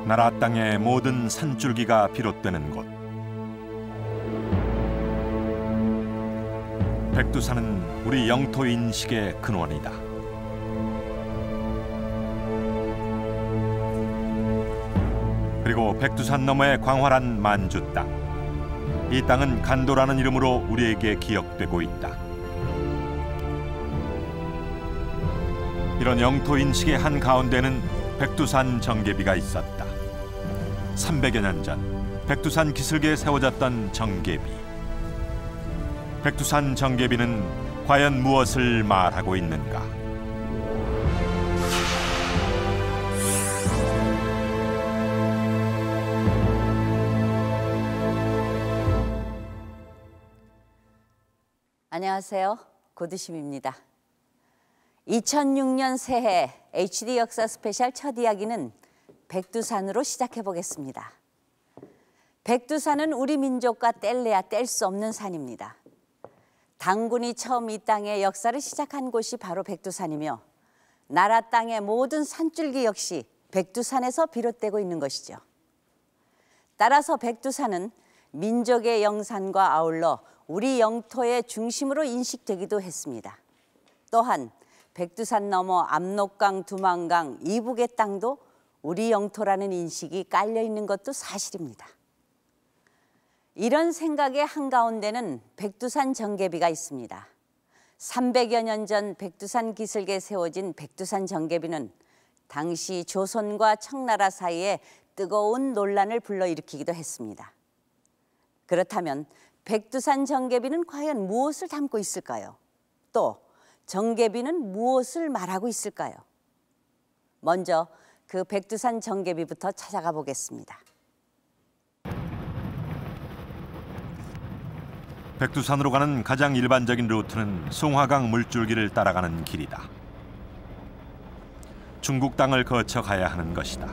나라 땅의 모든 산줄기가 비롯되는 곳. 백두산은 우리 영토 인식의 근원이다. 그리고 백두산 너머의 광활한 만주 땅. 이 땅은 간도라는 이름으로 우리에게 기억되고 있다. 이런 영토 인식의 한 가운데는 백두산 정계비가 있었다. 300여 년 전 백두산 기슭에 세워졌던 정계비. 백두산 정계비는 과연 무엇을 말하고 있는가? 안녕하세요. 고두심입니다. 2006년 새해 HD 역사 스페셜 첫 이야기는 백두산으로 시작해 보겠습니다. 백두산은 우리 민족과 뗄래야 뗄 수 없는 산입니다. 당군이 처음 이 땅의 역사를 시작한 곳이 바로 백두산이며 나라 땅의 모든 산줄기 역시 백두산에서 비롯되고 있는 것이죠. 따라서 백두산은 민족의 영산과 아울러 우리 영토의 중심으로 인식되기도 했습니다. 또한 백두산 너머 압록강, 두만강, 이북의 땅도 우리 영토라는 인식이 깔려 있는 것도 사실입니다. 이런 생각의 한가운데는 백두산 정계비가 있습니다. 300여 년 전 백두산 기슭에 세워진 백두산 정계비는 당시 조선과 청나라 사이에 뜨거운 논란을 불러일으키기도 했습니다. 그렇다면 백두산 정계비는 과연 무엇을 담고 있을까요? 또 정계비는 무엇을 말하고 있을까요? 먼저 그 백두산 정계비부터 찾아가 보겠습니다. 백두산으로 가는 가장 일반적인 루트는 송화강 물줄기를 따라가는 길이다. 중국 땅을 거쳐 가야 하는 것이다.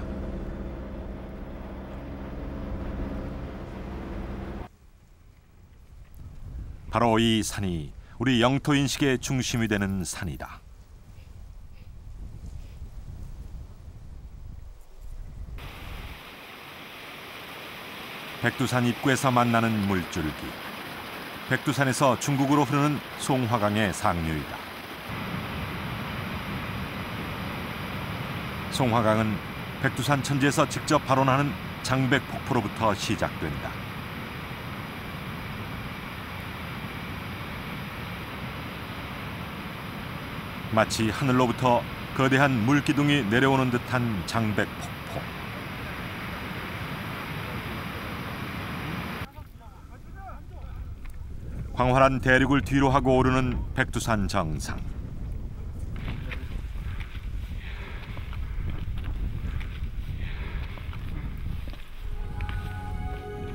바로 이 산이 우리 영토 인식의 중심이 되는 산이다. 백두산 입구에서 만나는 물줄기. 백두산에서 중국으로 흐르는 송화강의 상류이다. 송화강은 백두산 천지에서 직접 발원하는 장백폭포로부터 시작된다. 마치 하늘로부터 거대한 물기둥이 내려오는 듯한 장백폭포. 광활한 대륙을 뒤로 하고 오르는 백두산 정상.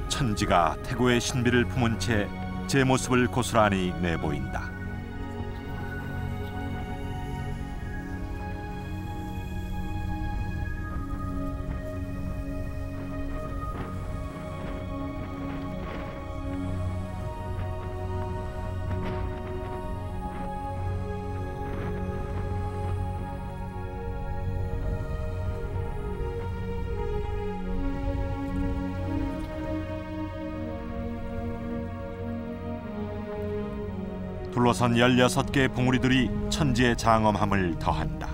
천지가 태고의 신비를 품은 채 제 모습을 고스란히 내보인다. 둘러선 16개의 봉우리들이 천지의 장엄함을 더한다.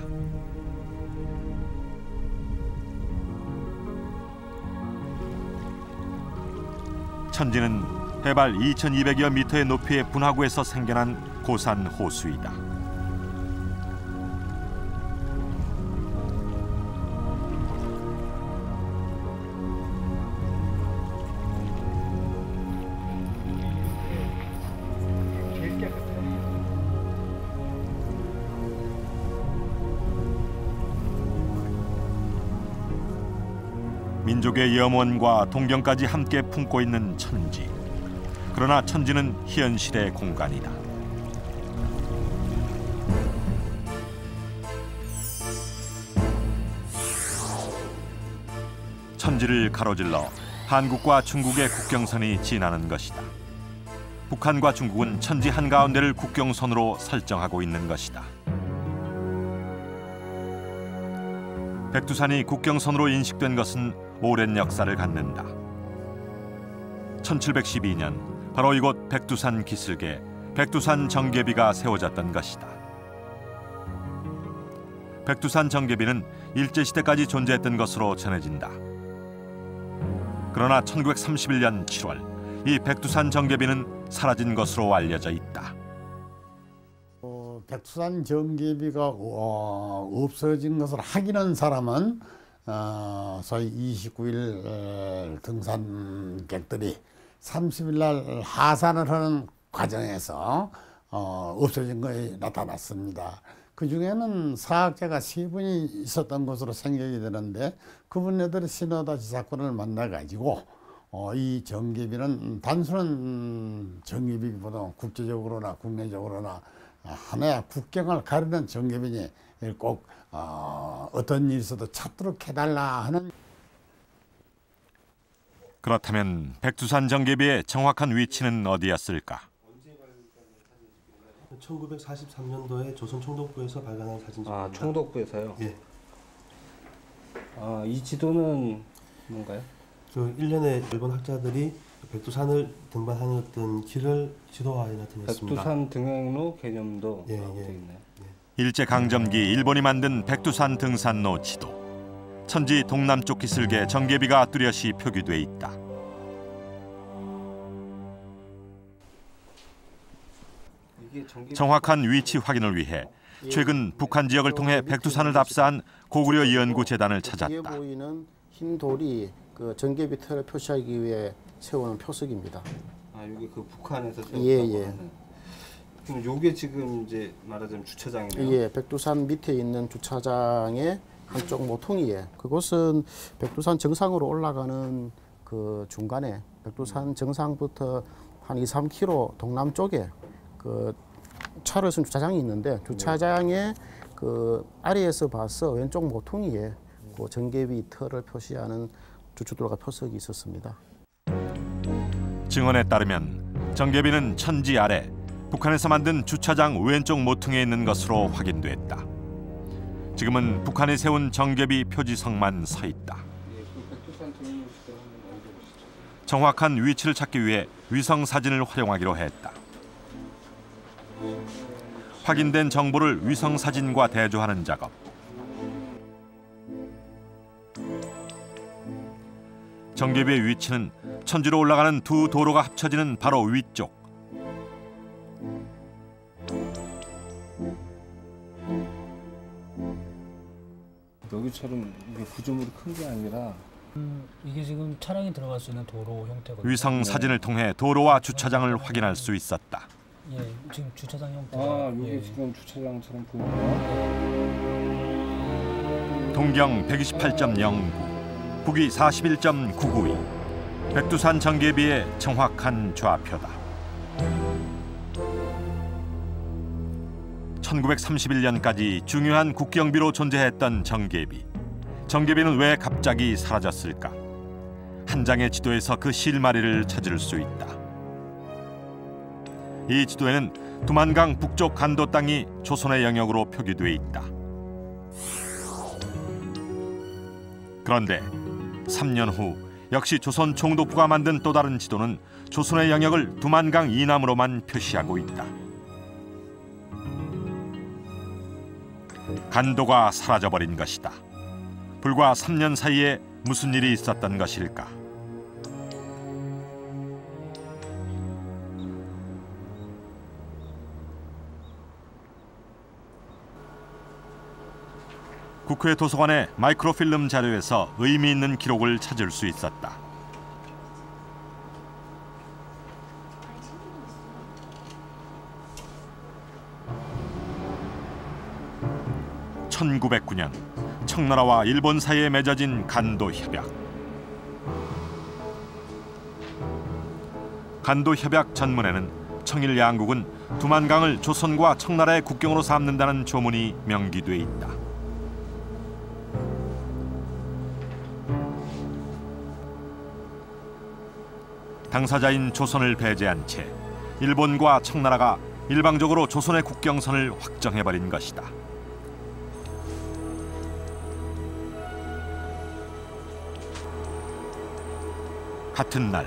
천지는 해발 2200여 미터의 높이의 분화구에서 생겨난 고산 호수이다. 민족의 염원과 동경까지 함께 품고 있는 천지. 그러나 천지는 현실의 공간이다. 천지를 가로질러 한국과 중국의 국경선이 지나는 것이다. 북한과 중국은 천지 한가운데를 국경선으로 설정하고 있는 것이다. 백두산이 국경선으로 인식된 것은 오랜 역사를 갖는다. 1712년 바로 이곳 백두산 기슭에 백두산 정계비가 세워졌던 것이다. 백두산 정계비는 일제시대까지 존재했던 것으로 전해진다. 그러나 1931년 7월 이 백두산 정계비는 사라진 것으로 알려져 있다. 백두산 정계비가 없어진 것을 확인한 사람은 소위 29일 등산객들이 30일 날 하산을 하는 과정에서 없어진 것이 나타났습니다. 그 중에는 사학자가 3분이 있었던 것으로 생각이 되는데 그분들이 시노다 지사건을 만나가지고 이 정계비는 단순한 정계비보다 국제적으로나 국내적으로나 하나의 국경을 가르는 정계비니 꼭 어떤 일이 있어도 찾도록 해달라 하는. 그렇다면 백두산 정계비의 정확한 위치는 어디였을까? 1943년도에 조선 총독부에서 발간한 사진입니다. 아, 총독부에서요? 예. 이 지도는 뭔가요? 그 일련의 일본 학자들이 백두산을 등반하였던 길을 지도화해 나타냈습니다. 백두산 등행로 개념도 예, 되어 예. 있네요. 일제강점기 일본이 만든 백두산 등산로 지도. 천지 동남쪽 기슭에 정계비가 뚜렷이 표기돼 있다. 정확한 위치 확인을 위해 최근 북한 지역을 통해 백두산을 답사한 고구려 연구재단을 찾았다. 뒤에 보이는 흰 돌이 그 정계비 틀을 표시하기 위해 세우는 표석입니다. 아, 여기 그 북한에서 세웠다고 예. 하는. 그럼 요게 지금 이제 말하자면 주차장이네요. 예, 백두산 밑에 있는 주차장의 한쪽 모퉁이에 그곳은 백두산 정상으로 올라가는 그 중간에 백두산 정상부터 한 2-3km 동남쪽에 그 차로 쓴 주차장이 있는데 주차장의 그 아래에서 봐서 왼쪽 모퉁이에 그 정계비 틀을 표시하는 주춧돌과 표석이 있었습니다. 증언에 따르면 정계비는 천지 아래 북한에서 만든 주차장 왼쪽 모퉁이에 있는 것으로 확인됐다. 지금은 북한이 세운 정계비 표지석만 서 있다. 정확한 위치를 찾기 위해 위성 사진을 활용하기로 했다. 확인된 정보를 위성 사진과 대조하는 작업. 정계비의 위치는 천지로 올라가는 두 도로가 합쳐지는 바로 위쪽. 여기처럼 이게 구조물이 큰 게 아니라 이게 지금 차량이 들어갈 수 있는 도로 형태거든요. 위성 사진을 통해 도로와 주차장을 확인할 수 있었다. 예, 지금 주차장 형태. 여기 예. 지금 주차장처럼 보이네요. 동경 128.09, 북위 41.992. 백두산 정계비의 정확한 좌표다. 1931년까지 중요한 국경비로 존재했던 정계비. 정계비는 왜 갑자기 사라졌을까? 한 장의 지도에서 그 실마리를 찾을 수 있다. 이 지도에는 두만강 북쪽 간도 땅이 조선의 영역으로 표기돼 있다. 그런데 3년 후 역시 조선 총독부가 만든 또 다른 지도는 조선의 영역을 두만강 이남으로만 표시하고 있다. 간도가 사라져버린 것이다. 불과 3년 사이에 무슨 일이 있었던 것일까? 국회 도서관의 마이크로필름 자료에서 의미 있는 기록을 찾을 수 있었다. (1909년) 청나라와 일본 사이에 맺어진 간도 협약. 간도 협약 전문에는 청일 양국은 두만강을 조선과 청나라의 국경으로 삼는다는 조문이 명기돼 있다. 당사자인 조선을 배제한 채 일본과 청나라가 일방적으로 조선의 국경선을 확정해버린 것이다. 같은 날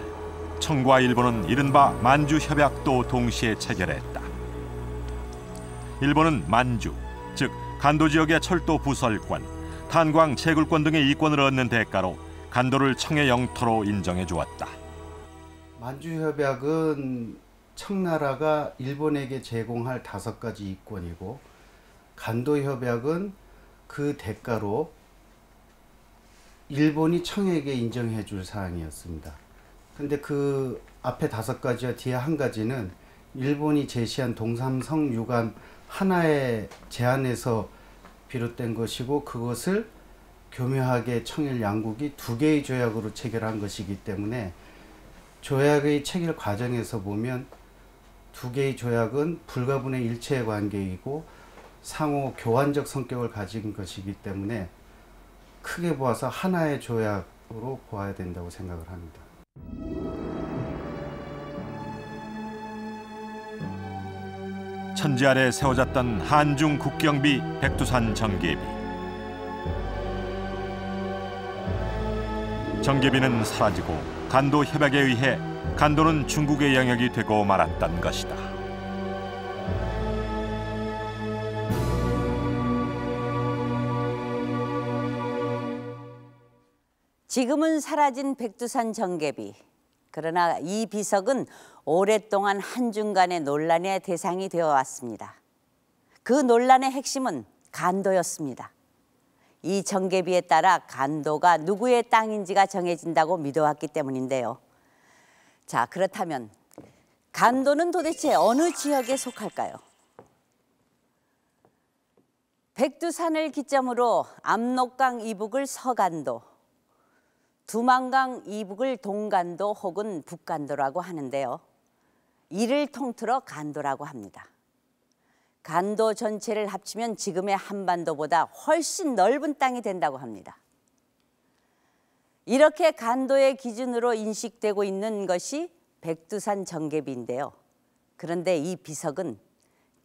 청과 일본은 이른바 만주협약도 동시에 체결했다. 일본은 만주, 즉 간도 지역의 철도 부설권, 탄광 채굴권 등의 이권을 얻는 대가로 간도를 청의 영토로 인정해 주었다. 만주협약은 청나라가 일본에게 제공할 5가지 이권이고, 간도협약은 그 대가로 일본이 청에게 인정해 줄 사항이었습니다. 근데 그 앞에 5가지와 뒤에 1가지는 일본이 제시한 동삼성 유감 하나의 제안에서 비롯된 것이고, 그것을 교묘하게 청일 양국이 2개의 조약으로 체결한 것이기 때문에 조약의 체결 과정에서 보면 2개의 조약은 불가분의 일체의 관계이고 상호 교환적 성격을 가진 것이기 때문에 크게 보아서 하나의 조약으로 보아야 된다고 생각을 합니다. 천지 아래 세워졌던 한중 국경비 백두산 정계비. 정계비는 사라지고 간도 협약에 의해 간도는 중국의 영역이 되고 말았던 것이다. 지금은 사라진 백두산 정계비. 그러나 이 비석은 오랫동안 한중 간의 논란의 대상이 되어 왔습니다. 그 논란의 핵심은 간도였습니다. 이 정계비에 따라 간도가 누구의 땅인지가 정해진다고 믿어왔기 때문인데요. 자, 그렇다면 간도는 도대체 어느 지역에 속할까요? 백두산을 기점으로 압록강 이북을 서간도, 두만강 이북을 동간도 혹은 북간도라고 하는데요. 이를 통틀어 간도라고 합니다. 간도 전체를 합치면 지금의 한반도보다 훨씬 넓은 땅이 된다고 합니다. 이렇게 간도의 기준으로 인식되고 있는 것이 백두산 정계비인데요. 그런데 이 비석은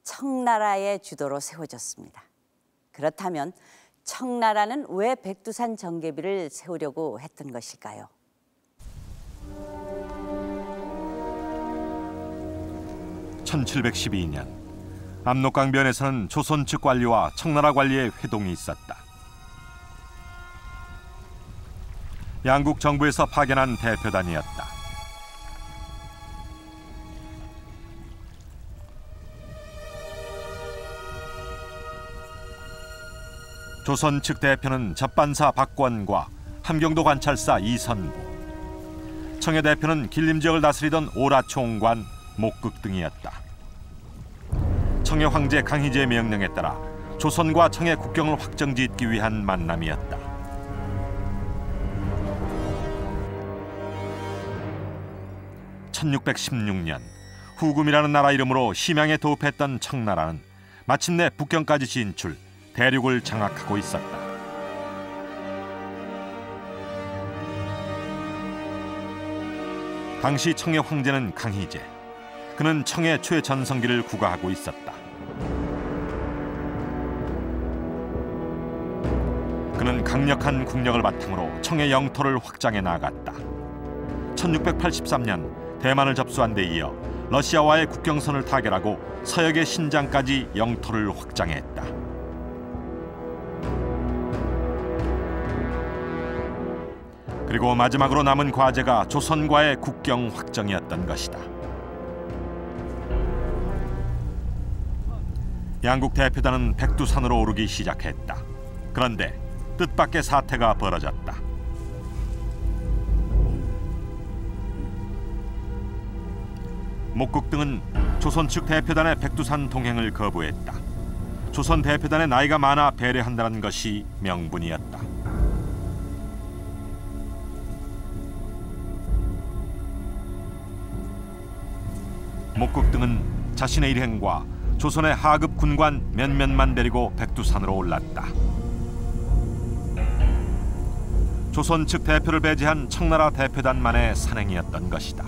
청나라의 주도로 세워졌습니다. 그렇다면 청나라는 왜 백두산 정계비를 세우려고 했던 것일까요? (1712년) 압록강변에서는 조선 측 관리와 청나라 관리의 회동이 있었다. 양국 정부에서 파견한 대표단이었다. 조선 측 대표는 접반사 박권과 함경도 관찰사 이선부, 청의 대표는 길림 지역을 다스리던 오라총관 목극 등이었다. 청의 황제 강희제의 명령에 따라 조선과 청의 국경을 확정짓기 위한 만남이었다. (1616년) 후금이라는 나라 이름으로 심양에 도읍했던 청나라는 마침내 북경까지 진출, 대륙을 장악하고 있었다. 당시 청의 황제는 강희제. 그는 청의 최전성기를 구가하고 있었다. 그는 강력한 국력을 바탕으로 청의 영토를 확장해 나갔다. 1683년 대만을 접수한 데 이어 러시아와의 국경선을 타결하고 서역의 신장까지 영토를 확장했다. 그리고 마지막으로 남은 과제가 조선과의 국경 확정이었던 것이다. 양국 대표단은 백두산으로 오르기 시작했다. 그런데 뜻밖의 사태가 벌어졌다. 목극 등은 조선 측 대표단의 백두산 동행을 거부했다. 조선 대표단의 나이가 많아 배려한다는 것이 명분이었다. 목극 등은 자신의 일행과 조선의 하급 군관 몇몇만 데리고 백두산으로 올랐다. 조선 측 대표를 배제한 청나라 대표단만의 산행이었던 것이다.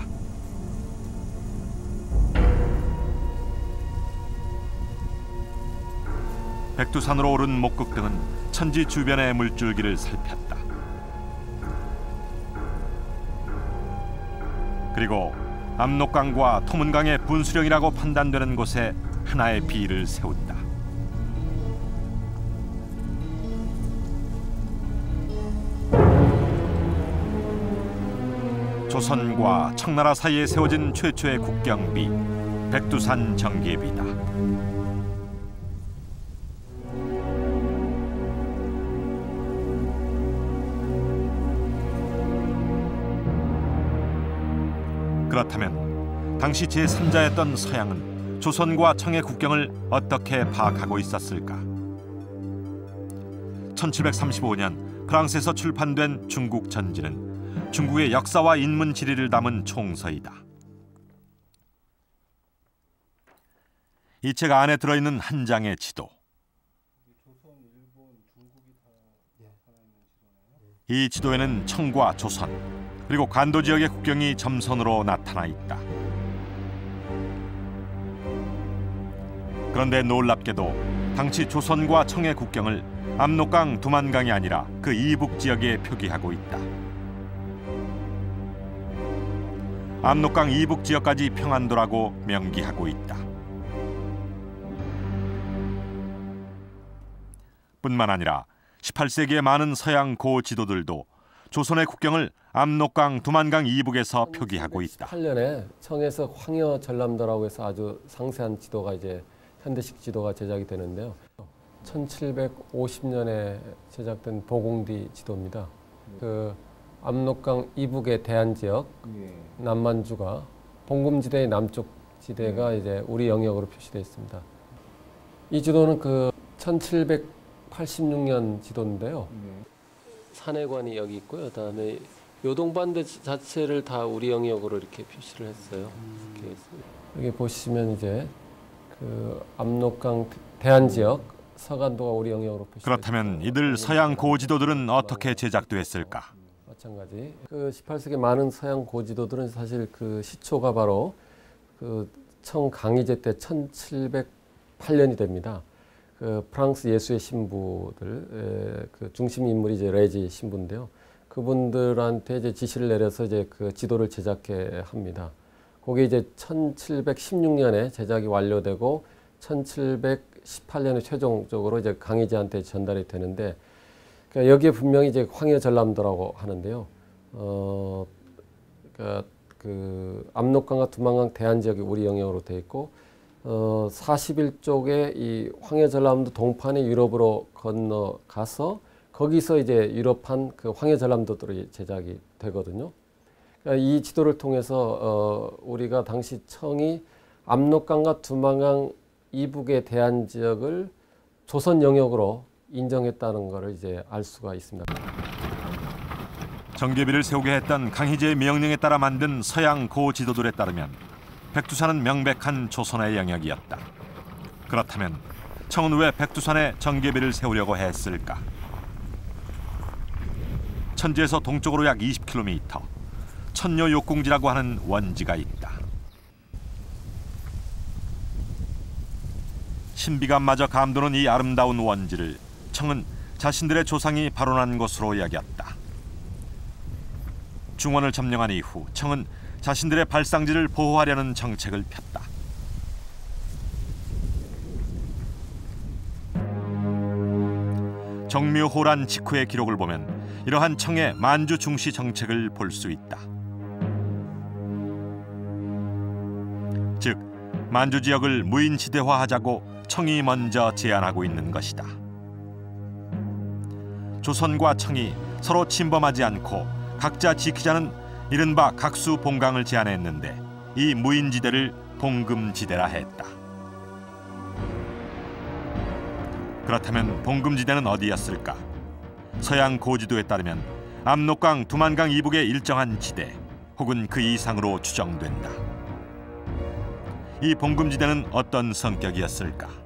백두산으로 오른 목극 등은 천지 주변의 물줄기를 살폈다. 그리고 압록강과 토문강의 분수령이라고 판단되는 곳에 하나의 비를 세운다. 조선과 청나라 사이에 세워진 최초의 국경비, 백두산 정계비다. 그렇다면 당시 제3자였던 서양은 조선과 청의 국경을 어떻게 파악하고 있었을까? 1735년 프랑스에서 출판된 중국 전지는 중국의 역사와 인문 지리를 담은 총서이다. 이 책 안에 들어있는 한 장의 지도. 이 지도에는 청과 조선 그리고 간도 지역의 국경이 점선으로 나타나 있다. 그런데 놀랍게도 당시 조선과 청의 국경을 압록강, 두만강이 아니라 그 이북 지역에 표기하고 있다. 압록강 이북 지역까지 평안도라고 명기하고 있다. 뿐만 아니라 18세기의 많은 서양 고 지도들도 조선의 국경을 압록강, 두만강 이북에서 표기하고 있다. 18년에 청에서 황여 전람도라고 해서 아주 상세한 지도가 이제 현대식 지도가 제작이 되는데요. 1750년에 제작된 보공디 지도입니다. 그 압록강 이북의 대한 지역, 남만주가 봉금지대의 남쪽 지대가 이제 우리 영역으로 표시되어 있습니다. 이 지도는 그 1786년 지도인데요. 산해관이 여기 있고요. 그다음에 요동반도 자체를 다 우리 영역으로 이렇게 표시를 했어요. 이렇게 여기 보시면 이제 그 압록강 대한 지역, 서간도가 우리 영역으로 표시. 그렇다면 이들 서양 고지도들은 어떻게 제작됐을까? 마찬가지. 그 18세기 많은 서양 고지도들은 사실 그 시초가 바로 그 청 강희제 때 1708년이 됩니다. 그 프랑스 예수의 신부들 그 중심 인물이 이제 레지 신부인데요. 그분들한테 이제 지시를 내려서 이제 그 지도를 제작해 합니다. 그게 이제 1716년에 제작이 완료되고 1718년에 최종적으로 이제 강희제한테 전달이 되는데 그러니까 여기에 분명히 이제 황여 전람도라고 하는데요. 그러니까 그 압록강과 두만강 대한 지역이 우리 영역으로 돼 있고 41쪽에 이 황해 전람도 동판에 유럽으로 건너가서 거기서 이제 유럽판 그 황해 전람도들이 제작이 되거든요. 그러니까 이 지도를 통해서 우리가 당시 청이 압록강과 두만강 이북의 대한 지역을 조선 영역으로 인정했다는 것을 이제 알 수가 있습니다. 정계비를 세우게 했던 강희제의 명령에 따라 만든 서양 고 지도들에 따르면 백두산은 명백한 조선의 영역이었다. 그렇다면 청은 왜 백두산에 정계비를 세우려고 했을까? 천지에서 동쪽으로 약 20km, 천녀욕궁지라고 하는 원지가 있다. 신비감마저 감도는 이 아름다운 원지를 청은 자신들의 조상이 발원한 곳으로 여겼다. 중원을 점령한 이후 청은 자신들의 발상지를 보호하려는 정책을 폈다. 정묘호란 직후의 기록을 보면 이러한 청의 만주 중시 정책을 볼 수 있다. 즉, 만주 지역을 무인지대화하자고 청이 먼저 제안하고 있는 것이다. 조선과 청이 서로 침범하지 않고 각자 지키자는 이른바 각수 봉강을 제안했는데 이 무인지대를 봉금지대라 했다. 그렇다면 봉금지대는 어디였을까? 서양 고지도에 따르면 압록강, 두만강 이북의 일정한 지대 혹은 그 이상으로 추정된다. 이 봉금지대는 어떤 성격이었을까?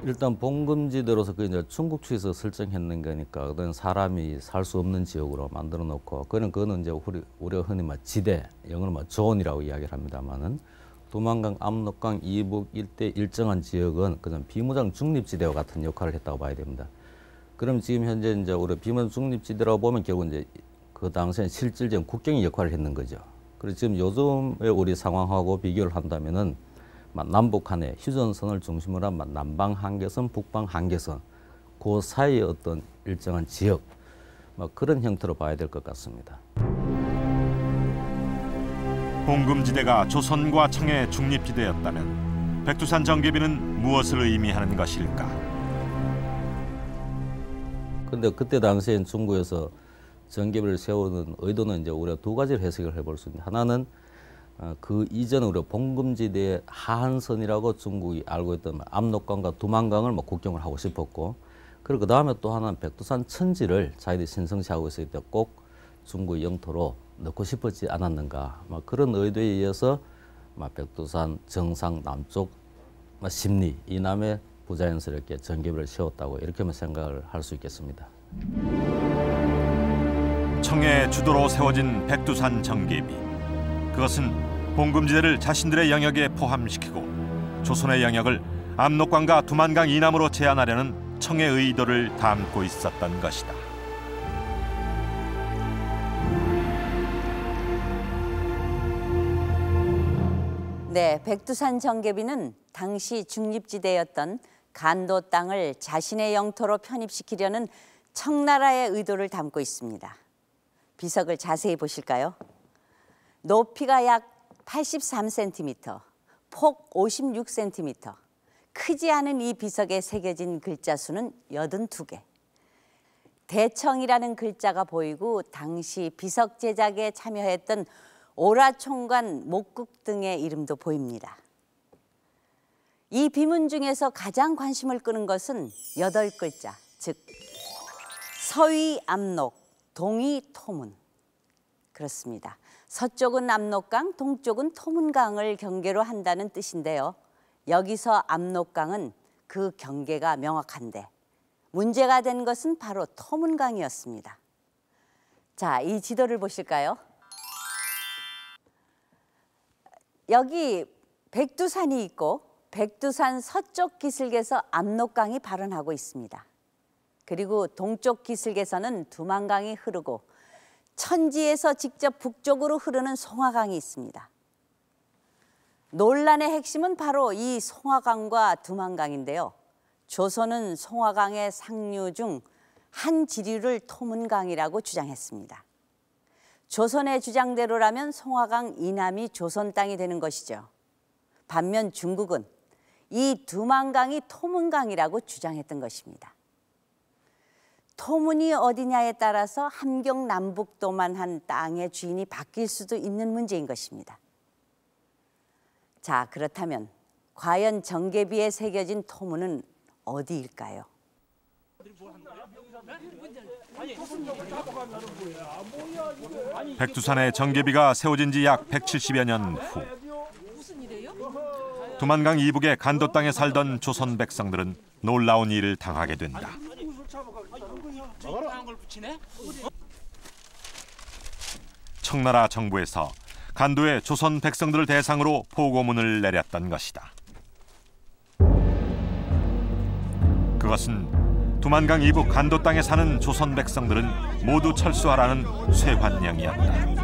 일단 봉금지대로서 그 이제 중국 측에서 설정했는 거니까 그건 사람이 살 수 없는 지역으로 만들어 놓고 그거는 이제 우리가 흔히 지대, 영어로 존이라고 이야기를 합니다만은 두만강, 압록강 이북 일대 일정한 지역은 그냥 비무장 중립지대와 같은 역할을 했다고 봐야 됩니다. 그럼 지금 현재 이제 우리 비무장 중립지대라고 보면 결국 이제 그 당시에 실질적인 국경의 역할을 했는 거죠. 그래서 지금 요즘의 우리 상황하고 비교를 한다면은 남북한의 휴전선을 중심으로 한 남방 한계선, 북방 한계선 그 사이의 어떤 일정한 지역 그런 형태로 봐야 될 것 같습니다. 봉금지대가 조선과 청의 중립지대였다면 백두산 정계비는 무엇을 의미하는 것일까? 근데 그때 당시엔 중국에서 정계비를 세우는 의도는 이제 우리가 두 가지를 해석을 해볼 수 있는데, 하나는 그 이전에 우리가 봉금지대의 하한선이라고 중국이 알고 있던 압록강과 두만강을 국경을 하고 싶었고, 그리고 그 다음에 또 하나는 백두산 천지를 자기들이 신성시하고 있을 때 꼭 중국의 영토로 넣고 싶었지 않았는가, 그런 의도에 의해서 백두산 정상 남쪽 심리 이남에 부자연스럽게 정계비를 세웠다고 이렇게만 생각을 할 수 있겠습니다. 청의 주도로 세워진 백두산 정계비. 그것은 봉금지대를 자신들의 영역에 포함시키고 조선의 영역을 압록강과 두만강 이남으로 제한하려는 청의 의도를 담고 있었던 것이다. 네, 백두산 정계비는 당시 중립지대였던 간도 땅을 자신의 영토로 편입시키려는 청나라의 의도를 담고 있습니다. 비석을 자세히 보실까요? 높이가 약 83cm, 폭 56cm. 크지 않은 이 비석에 새겨진 글자 수는 82개. 대청이라는 글자가 보이고 당시 비석 제작에 참여했던 오라총관, 목국 등의 이름도 보입니다. 이 비문 중에서 가장 관심을 끄는 것은 8글자, 즉 서위 압록, 동위 토문. 그렇습니다. 서쪽은 압록강, 동쪽은 토문강을 경계로 한다는 뜻인데요. 여기서 압록강은 그 경계가 명확한데 문제가 된 것은 바로 토문강이었습니다. 자, 이 지도를 보실까요? 여기 백두산이 있고 백두산 서쪽 기슭에서 압록강이 발원하고 있습니다. 그리고 동쪽 기슭에서는 두만강이 흐르고 천지에서 직접 북쪽으로 흐르는 송화강이 있습니다. 논란의 핵심은 바로 이 송화강과 두만강인데요. 조선은 송화강의 상류 중 한 지류를 토문강이라고 주장했습니다. 조선의 주장대로라면 송화강 이남이 조선 땅이 되는 것이죠. 반면 중국은 이 두만강이 토문강이라고 주장했던 것입니다. 토문이 어디냐에 따라서 함경 남북도만 한 땅의 주인이 바뀔 수도 있는 문제인 것입니다. 자, 그렇다면 과연 정계비에 새겨진 토문은 어디일까요? 백두산의 정계비가 세워진 지 약 170여 년 후, 두만강 이북의 간도 땅에 살던 조선 백성들은 놀라운 일을 당하게 된다. 청나라 정부에서 간도의 조선 백성들을 대상으로 보고문을 내렸던 것이다. 그것은 두만강 이북 간도 땅에 사는 조선 백성들은 모두 철수하라는 쇠관령이었다.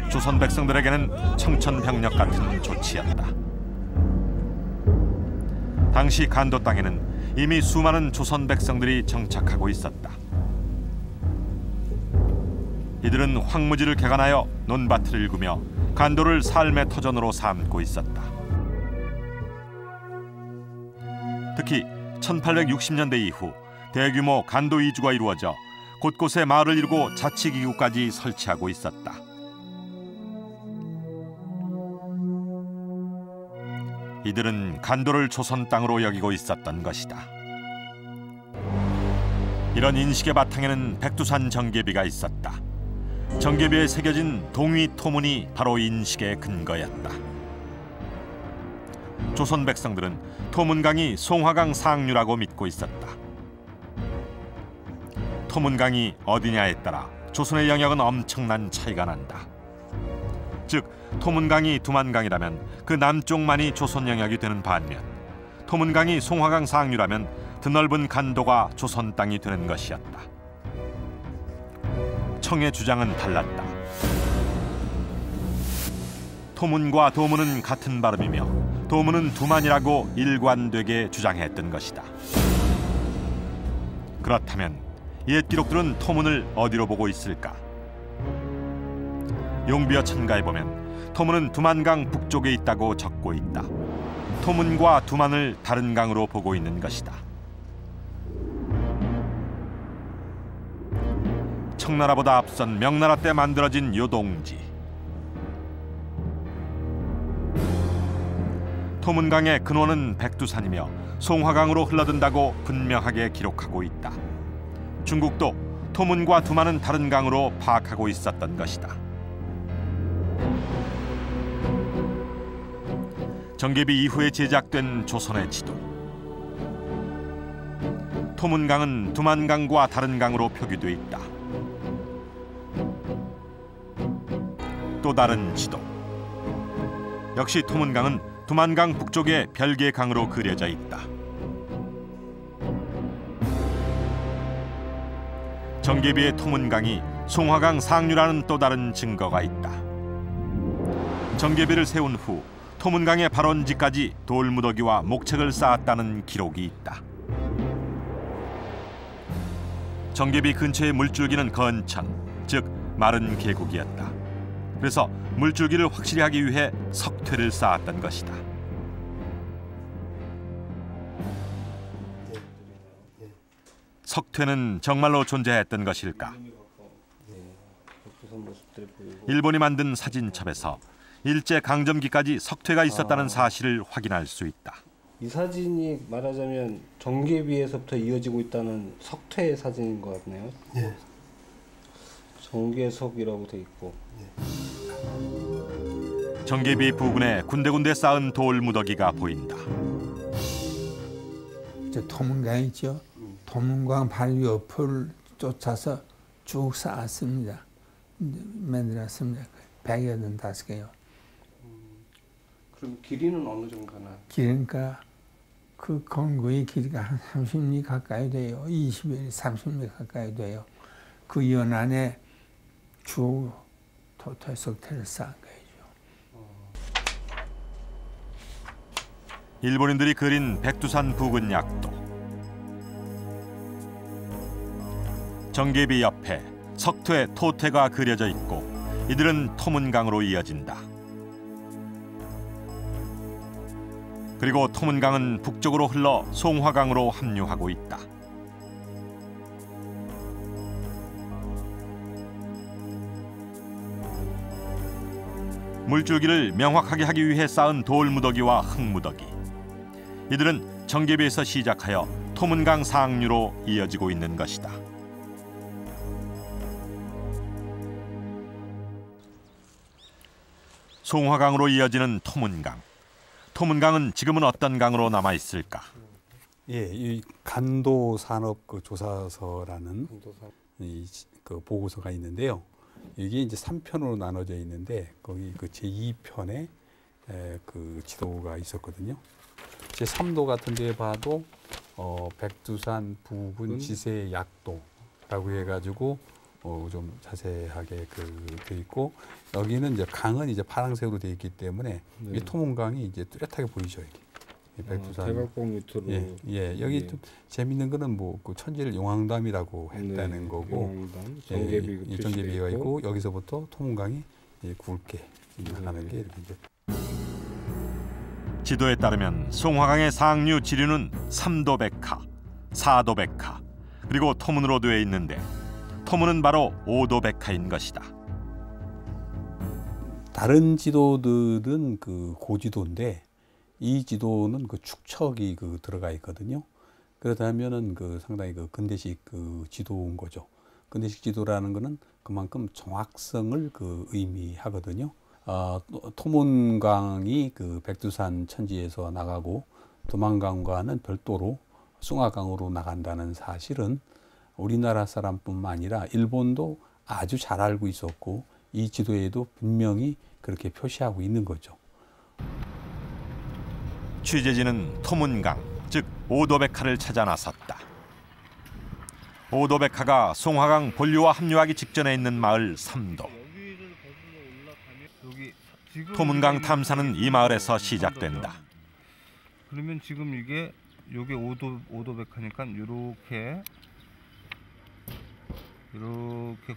조선 백성들에게는 청천벽력 같은 조치였다. 당시 간도 땅에는 이미 수많은 조선 백성들이 정착하고 있었다. 이들은 황무지를 개간하여 논밭을 일구며 간도를 삶의 터전으로 삼고 있었다. 특히 1860년대 이후 대규모 간도 이주가 이루어져 곳곳에 마을을 이루고 자치기구까지 설치하고 있었다. 이들은 간도를 조선 땅으로 여기고 있었던 것이다. 이런 인식의 바탕에는 백두산 정계비가 있었다. 정계비에 새겨진 동위 토문이 바로 인식의 근거였다. 조선 백성들은 토문강이 송화강 상류라고 믿고 있었다. 토문강이 어디냐에 따라 조선의 영역은 엄청난 차이가 난다. 즉 토문강이 두만강이라면 그 남쪽만이 조선 영역이 되는 반면 토문강이 송화강 상류라면 드넓은 간도가 조선 땅이 되는 것이었다. 청의 주장은 달랐다. 토문과 도문은 같은 발음이며 도문은 두만이라고 일관되게 주장했던 것이다. 그렇다면 옛 기록들은 토문을 어디로 보고 있을까? 용비어 천가에 보면 토문은 두만강 북쪽에 있다고 적고 있다. 토문과 두만을 다른 강으로 보고 있는 것이다. 청나라보다 앞선 명나라 때 만들어진 요동지. 토문강의 근원은 백두산이며 송화강으로 흘러든다고 분명하게 기록하고 있다. 중국도 토문과 두만은 다른 강으로 파악하고 있었던 것이다. 정계비 이후에 제작된 조선의 지도. 토문강은 두만강과 다른 강으로 표기돼 있다. 또 다른 지도. 역시 토문강은 두만강 북쪽의 별개 강으로 그려져 있다. 정계비의 토문강이 송화강 상류라는 또 다른 증거가 있다. 정계비를 세운 후 토문강의 발원지까지 돌무더기와 목책을 쌓았다는 기록이 있다. 정계비 근처의 물줄기는 건천, 즉 마른 계곡이었다. 그래서 물줄기를 확실히 하기 위해 석퇴를 쌓았던 것이다. 석퇴는 정말로 존재했던 것일까? 일본이 만든 사진첩에서 일제 강점기까지 석퇴가 있었다는 사실을 확인할 수 있다. 이 사진이 말하자면 정계비에서부터 이어지고 있다는 석퇴의 사진인 것 같네요. 예. 정계석이라고 돼 있고. 정계비 부근에 군데군데 쌓은 돌 무더기가 보인다. 저 토문강 있죠. 토문강 바로 옆을 쫓아서 쭉 쌓았습니다. 만들었습니다. 185개요. 그럼 길이는 어느 정도 되나요? 그러니까 그 건구의 길이가 한 30리 가까이 돼요. 20리, 30리 가까이 돼요. 그 연안에 쭉 석퇴를 쌓은 거죠. 일본인들이 그린 백두산 부근 약도. 정계비 옆에 석퇴, 토퇴가 그려져 있고 이들은 토문강으로 이어진다. 그리고 토문강은 북쪽으로 흘러 송화강으로 합류하고 있다. 물줄기를 명확하게 하기 위해 쌓은 돌무더기와 흙무더기. 이들은 정계비에서 시작하여 토문강 상류로 이어지고 있는 것이다. 송화강으로 이어지는 토문강. 토문강은 지금은 어떤 강으로 남아 있을까? 예, 이 간도산업 그 조사서라는 그 보고서가 있는데요. 이게 이제 3편으로 나눠져 있는데 거기 그 제2편에 그 지도가 있었거든요. 제3도 같은 데에 봐도 백두산 부근 지세 약도라고 해가지고 좀 자세하게 돼 있고 여기는 이제 강은 이제 파란색으로 돼 있기 때문에 네. 이 토문강이 이제 뚜렷하게 보이죠. 이게 백두산. 대각봉 밑으로. 예, 여기 좀 재밌는 거는 뭐 그 천지를 용왕담이라고 했다는 거고. 용왕담, 정계비 정계비가 있고 여기서부터 토문강이 굵게 나가는 게 이렇게 이제. 지도에 따르면 송화강의 상류 지류는 3도백하, 4도백하, 그리고 토문으로 되어 있는데 토문은 바로 5도백하인 것이다. 다른 지도들은 그 고지도인데 이 지도는 그 축척이 그 들어가 있거든요. 그렇다면은 그 상당히 그 근대식 그 지도인 거죠. 근대식 지도라는 거는 그만큼 정확성을 그 의미하거든요. 토문강이 그 백두산 천지에서 나가고 두만강과는 별도로 숭화강으로 나간다는 사실은 우리나라 사람뿐만 아니라 일본도 아주 잘 알고 있었고 이 지도에도 분명히 그렇게 표시하고 있는 거죠. 취재진은 토문강, 즉 오도백하를 찾아 나섰다. 오도백하가 송화강 본류와 합류하기 직전에 있는 마을 삼도. 여기를 거슬러 올라가면 여기 토문강 탐사는 이 마을에서 시작된다. 그러면 지금 요게 5도 백화니까 이렇게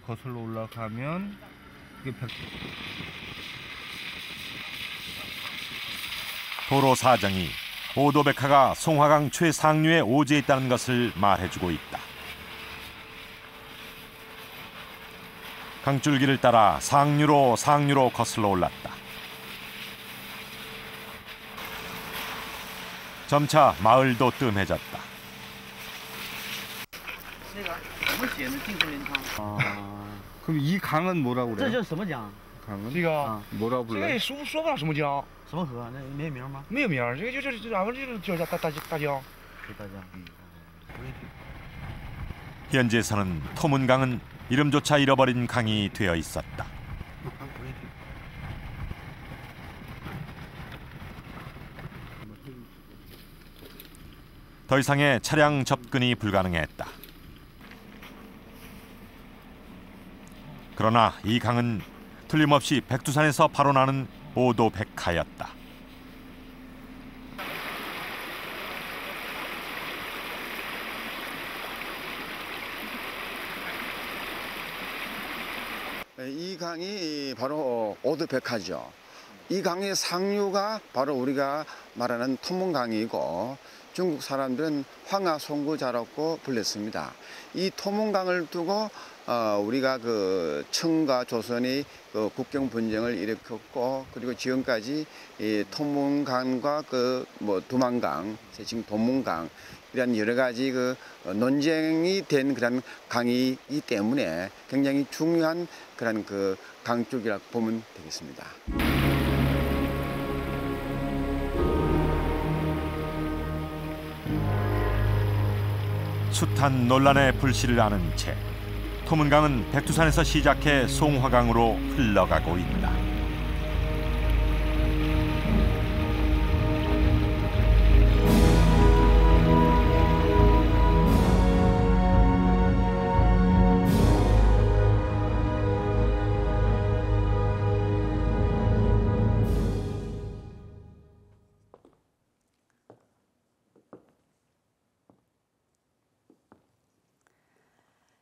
거슬러 올라가면 이게 도로 사정이 오도백화가 송화강 최상류에 오지에 있다는 것을 말해주고 있다. 강줄기를 따라 상류로 거슬러 올랐다. 점차 마을도 뜸해졌다. 그럼 이 강은 뭐라고 그래요? 这叫什么江？ 강은 这个 뭐라고 这 불러요? 个说不上什么江，什么河？那没名吗？没有名，这个就是俺们这叫大江。大江。 현지에서는 토문강은 이름조차 잃어버린 강이 되어 있었다. 더 이상의 차량 접근이 불가능했다. 그러나 이 강은 틀림없이 백두산에서 바로 나는 오도백화였다. 이 강이 바로 오도백화죠. 이 강의 상류가 바로 우리가 말하는 토문강이고 중국 사람들은 황하송구자라고 불렸습니다. 이 토문강을 두고 우리가 그 청과 조선이 그 국경 분쟁을 일으켰고 그리고 지금까지 이 토문강과 그 뭐 두만강, 지금 도문강 이런 여러 가지 그 논쟁이 된 그런 강이기 때문에 굉장히 중요한 그런 그 강줄기라고 보면 되겠습니다. 숱한 논란의 불씨를 아는 채 토문강은 백두산에서 시작해 송화강으로 흘러가고 있다.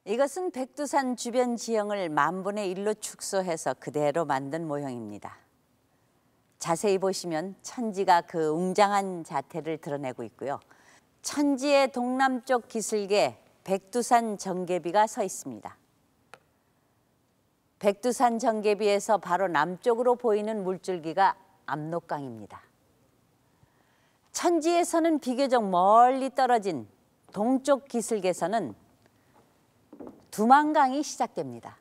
이것은 백두산 주변 지형을 만분의 1로 축소해서 그대로 만든 모형입니다. 자세히 보시면 천지가 그 웅장한 자태를 드러내고 있고요. 천지의 동남쪽 기슭에 백두산 정개비가 서 있습니다. 백두산 정개비에서 바로 남쪽으로 보이는 물줄기가 압록강입니다. 천지에서는 비교적 멀리 떨어진 동쪽 기슭에서는 두만강이 시작됩니다.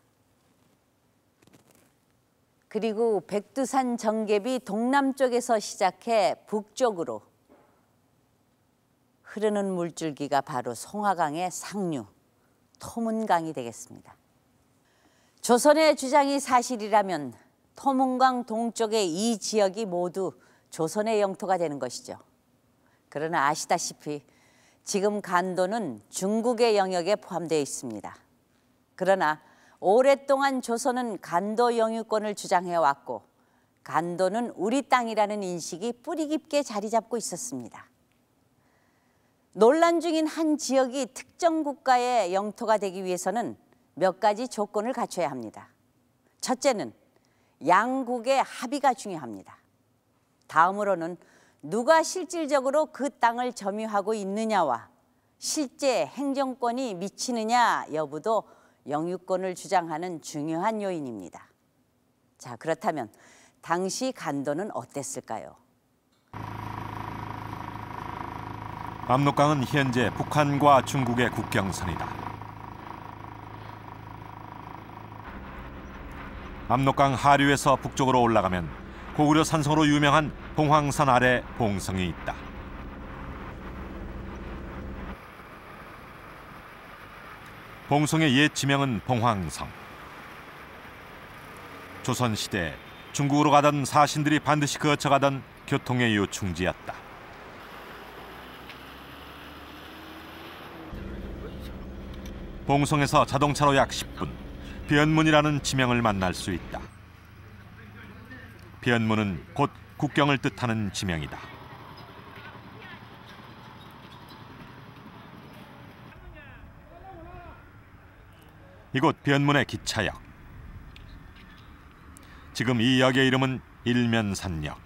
그리고 백두산 정개비 동남쪽에서 시작해 북쪽으로 흐르는 물줄기가 바로 송화강의 상류, 토문강이 되겠습니다. 조선의 주장이 사실이라면 토문강 동쪽의 이 지역이 모두 조선의 영토가 되는 것이죠. 그러나 아시다시피 지금 간도는 중국의 영역에 포함되어 있습니다. 그러나 오랫동안 조선은 간도 영유권을 주장해왔고 간도는 우리 땅이라는 인식이 뿌리 깊게 자리 잡고 있었습니다. 논란 중인 한 지역이 특정 국가의 영토가 되기 위해서는 몇 가지 조건을 갖춰야 합니다. 첫째는 양국의 합의가 중요합니다. 다음으로는 누가 실질적으로 그 땅을 점유하고 있느냐와 실제 행정권이 미치느냐 여부도 영유권을 주장하는 중요한 요인입니다. 자, 그렇다면 당시 간도는 어땠을까요? 압록강은 현재 북한과 중국의 국경선이다. 압록강 하류에서 북쪽으로 올라가면 고구려 산성으로 유명한 봉황산 아래 봉성이 있다. 봉성의 옛 지명은 봉황성. 조선시대 중국으로 가던 사신들이 반드시 거쳐가던 교통의 요충지였다. 봉성에서 자동차로 약 10분, 변문이라는 지명을 만날 수 있다. 변문은 곧 국경을 뜻하는 지명이다. 이곳 변문의 기차역. 지금 이 역의 이름은 일면산역.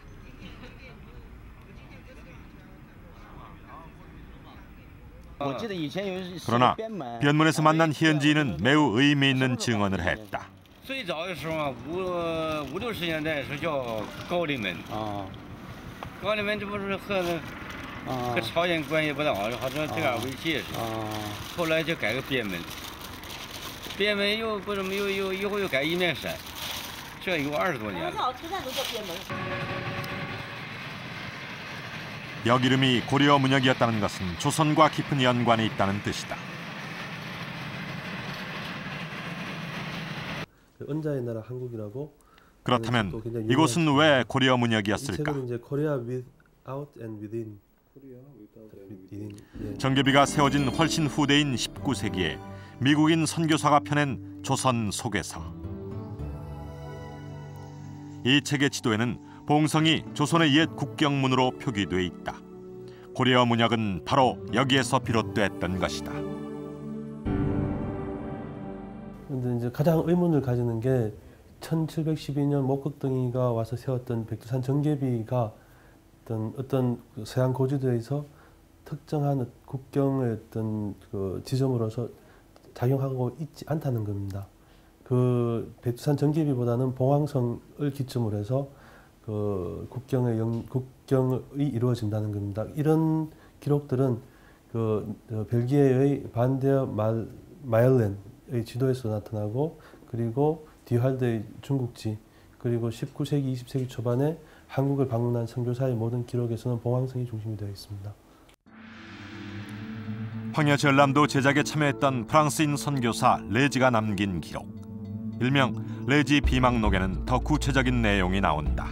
그러나 변문에서 만난 현지인은 매우 의미 있는 증언을 했다. 最早的时候啊，5、60年代是叫高丽门啊，高丽门这不是和朝鲜关系不大好，好像这样为界是。后来就改个边门，边门又不怎么以后又改一面山，这有20多年了。 역 이름이 고려 문역이었다는 것은 조선과 깊은 연관이 있다는 뜻이다. 은자의 나라 한국이라고. 그렇다면 이곳은 왜 고려 문역이었을까? 이제 Korea without and within. 정계비가 세워진 훨씬 후대인 19세기에 미국인 선교사가 펴낸 조선 소개서. 이 책의 지도에는 봉성이 조선의 옛 국경문으로 표기돼 있다. 고려 문역은 바로 여기에서 비롯됐던 것이다. 근데 이제 가장 의문을 가지는 게 1712년 목극덩이가 와서 세웠던 백두산 정계비가 어떤 서양 고지도에서 특정한 국경의 어떤 그 지점으로서 작용하고 있지 않다는 겁니다. 그 백두산 정계비보다는 봉황성을 기점으로 해서 그 국경의 이루어진다는 겁니다. 이런 기록들은 그 벨기에의 반데어 마일렌의 지도에서 나타나고, 그리고 디할드의 중국지, 그리고 19세기, 20세기 초반에 한국을 방문한 선교사의 모든 기록에서는 봉황성이 중심이 되어 있습니다. 황야 전람도 제작에 참여했던 프랑스인 선교사 레지가 남긴 기록, 일명 레지 비망록에는 더 구체적인 내용이 나온다.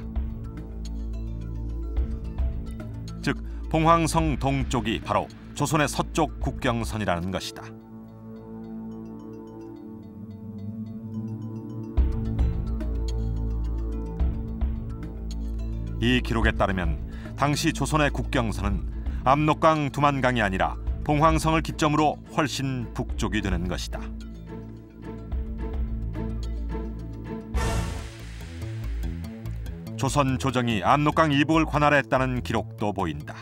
즉 봉황성 동쪽이 바로 조선의 서쪽 국경선이라는 것이다. 이 기록에 따르면 당시 조선의 국경선은 압록강 두만강이 아니라 봉황성을 기점으로 훨씬 북쪽이 되는 것이다. 조선 조정이 압록강 이북을 관할했다는 기록도 보인다.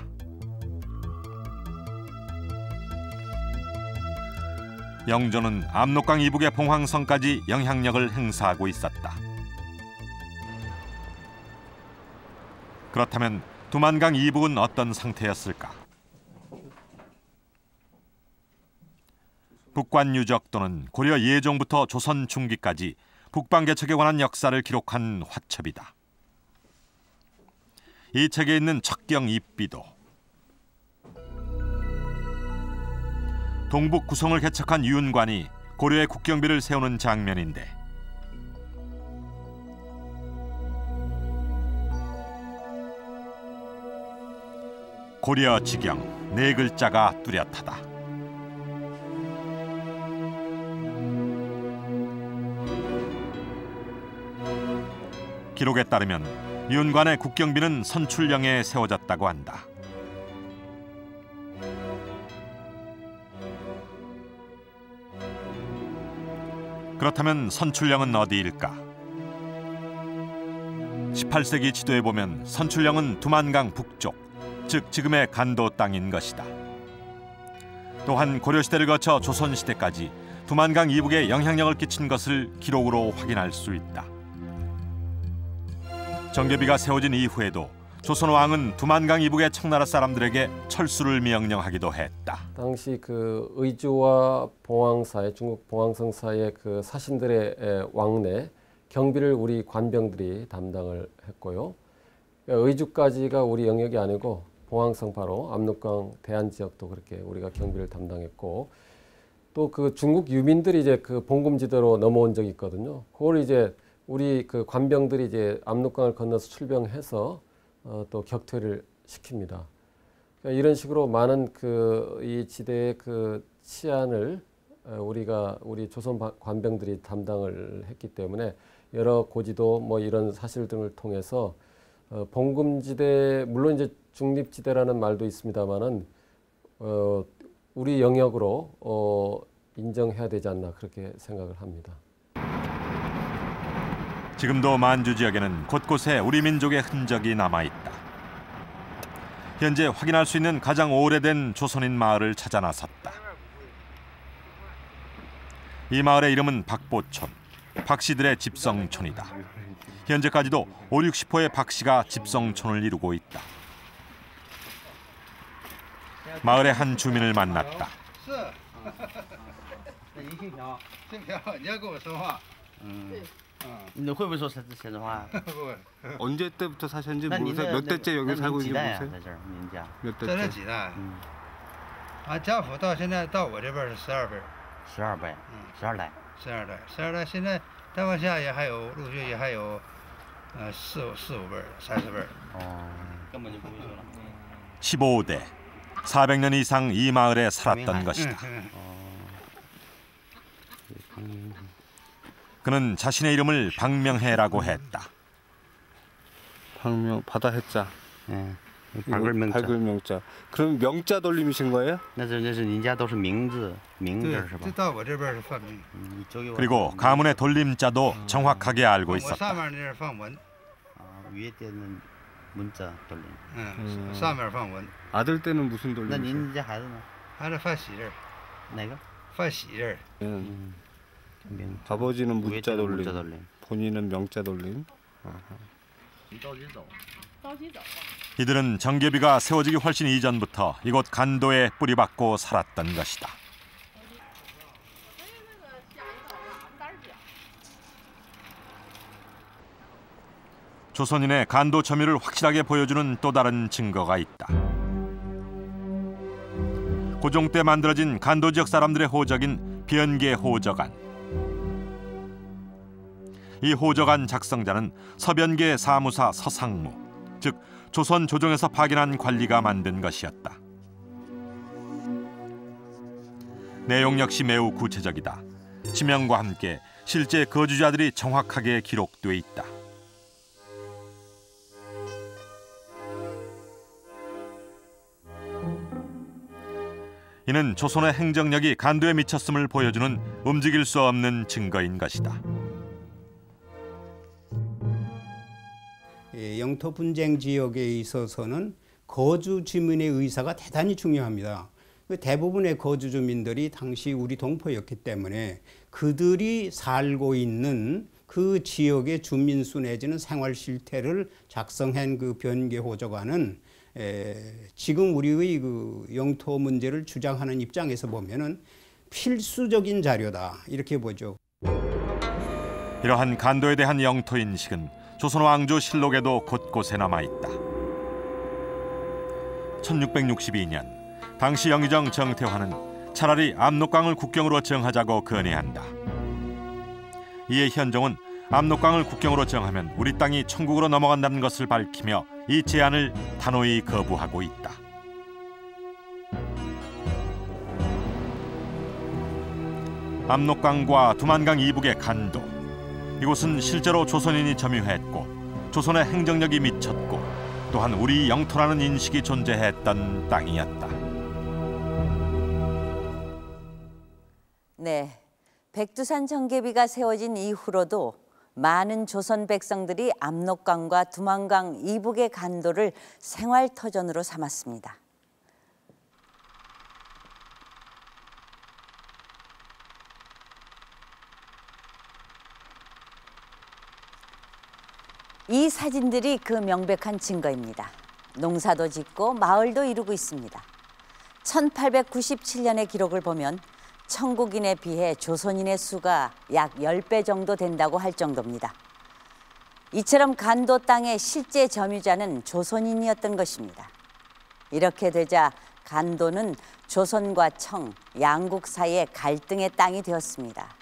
영조는 압록강 이북의 봉황성까지 영향력을 행사하고 있었다. 그렇다면 두만강 이북은 어떤 상태였을까? 북관유적 또는 고려 예종부터 조선 중기까지 북방 개척에 관한 역사를 기록한 화첩이다. 이 책에 있는 척경 입비도 동북 구성을 개척한 유은관이 고려의 국경비를 세우는 장면인데, 고려 지경 네 글자가 뚜렷하다. 기록에 따르면 유은관의 국경비는 선출령에 세워졌다고 한다. 그렇다면 선출령은 어디일까? 18세기 지도에 보면 선출령은 두만강 북쪽, 즉 지금의 간도 땅인 것이다. 또한 고려시대를 거쳐 조선시대까지 두만강 이북에 영향력을 끼친 것을 기록으로 확인할 수 있다. 정계비가 세워진 이후에도 조선 왕은 두만강 이북의 청나라 사람들에게 철수를 명령하기도 했다. 당시 그 의주와 봉황 사이, 중국 봉황성 사이의 그 사신들의 왕래 경비를 우리 관병들이 담당을 했고요. 의주까지가 우리 영역이 아니고 봉황성 바로 압록강 대안 지역도 그렇게 우리가 경비를 담당했고, 또 그 중국 유민들이 이제 그 봉금지대로 넘어온 적이 있거든요. 그걸 이제 우리 그 관병들이 이제 압록강을 건너서 출병해서 또 격퇴를 시킵니다. 그러니까 이런 식으로 많은 그 이 지대의 그 치안을 우리 조선 관병들이 담당을 했기 때문에 여러 고지도 뭐 이런 사실 등을 통해서 봉금지대 물론 이제 중립지대라는 말도 있습니다만은 우리 영역으로 인정해야 되지 않나 그렇게 생각을 합니다. 지금도 만주 지역에는 곳곳에 우리 민족의 흔적이 남아있다. 현재 확인할 수 있는 가장 오래된 조선인 마을을 찾아 나섰다. 이 마을의 이름은 박보촌, 박씨들의 집성촌이다. 현재까지도 50~60호의 박씨가 집성촌을 이루고 있다. 마을의 한 주민을 만났다. 你会不会说山东话？ 언제 때부터 사셨는지 那您 모르세요? 몇 대째 여기 那 살고 您几 있는지 代呀？ 모르세요? 在这儿，您家 몇 在这 대째? 几代？家父到现在到我这边是12辈。12辈，12代。 12代，12代，现在再往下也还有，陆续也还有，4、5辈，30辈。根本就不会说了。 15대, 400년 이상 이 마을에 살았던 것이다. 그는 자신의 이름을 박명해라고 했다. 박명 바다 해자. 예. 발글명자. 그럼 명자 돌림이신 거예요? 那是人家都是名字是吧？这到我这边是放名。 그리고 가문의 돌림자도 정확하게 알고 我 있었다. 上面那是放文。 위에 때는 문자 돌림. 上面放文。 아들 때는 무슨 돌림? 那您家孩子呢？孩子放喜字。哪个？放喜字。 아버지는 문자 돌림, 본인은 명자 돌림. 이들은 정계비가 세워지기 훨씬 이전부터 이곳 간도에 뿌리박고 살았던 것이다. 조선인의 간도 점유를 확실하게 보여주는 또 다른 증거가 있다. 고종 때 만들어진 간도 지역 사람들의 호적인 변계 호적안. 이 호적안 작성자는 서변계 사무사 서상무, 즉 조선 조정에서 파견한 관리가 만든 것이었다. 내용 역시 매우 구체적이다. 지명과 함께 실제 거주자들이 정확하게 기록돼 있다. 이는 조선의 행정력이 간도에 미쳤음을 보여주는 움직일 수 없는 증거인 것이다. 영토 분쟁 지역에 있어서는 거주 주민의 의사가 대단히 중요합니다. 대부분의 거주 주민들이 당시 우리 동포였기 때문에 그들이 살고 있는 그 지역의 주민수 내지는 생활 실태를 작성한 그 변계 호적안은 지금 우리의 그 영토 문제를 주장하는 입장에서 보면은 필수적인 자료다 이렇게 보죠. 이러한 간도에 대한 영토 인식은 조선 왕조 실록에도 곳곳에 남아 있다. 1662년 당시 영의정 정태환은 차라리 압록강을 국경으로 정하자고 건의한다. 이에 현종은 압록강을 국경으로 정하면 우리 땅이 천국으로 넘어간다는 것을 밝히며 이 제안을 단호히 거부하고 있다. 압록강과 두만강 이북의 간도, 이곳은 실제로 조선인이 점유했고 조선의 행정력이 미쳤고 또한 우리 영토라는 인식이 존재했던 땅이었다. 네, 백두산 정계비가 세워진 이후로도 많은 조선 백성들이 압록강과 두만강 이북의 간도를 생활터전으로 삼았습니다. 이 사진들이 그 명백한 증거입니다. 농사도 짓고 마을도 이루고 있습니다. 1897년의 기록을 보면 청국인에 비해 조선인의 수가 약 10배 정도 된다고 할 정도입니다. 이처럼 간도 땅의 실제 점유자는 조선인이었던 것입니다. 이렇게 되자 간도는 조선과 청, 양국 사이의 갈등의 땅이 되었습니다.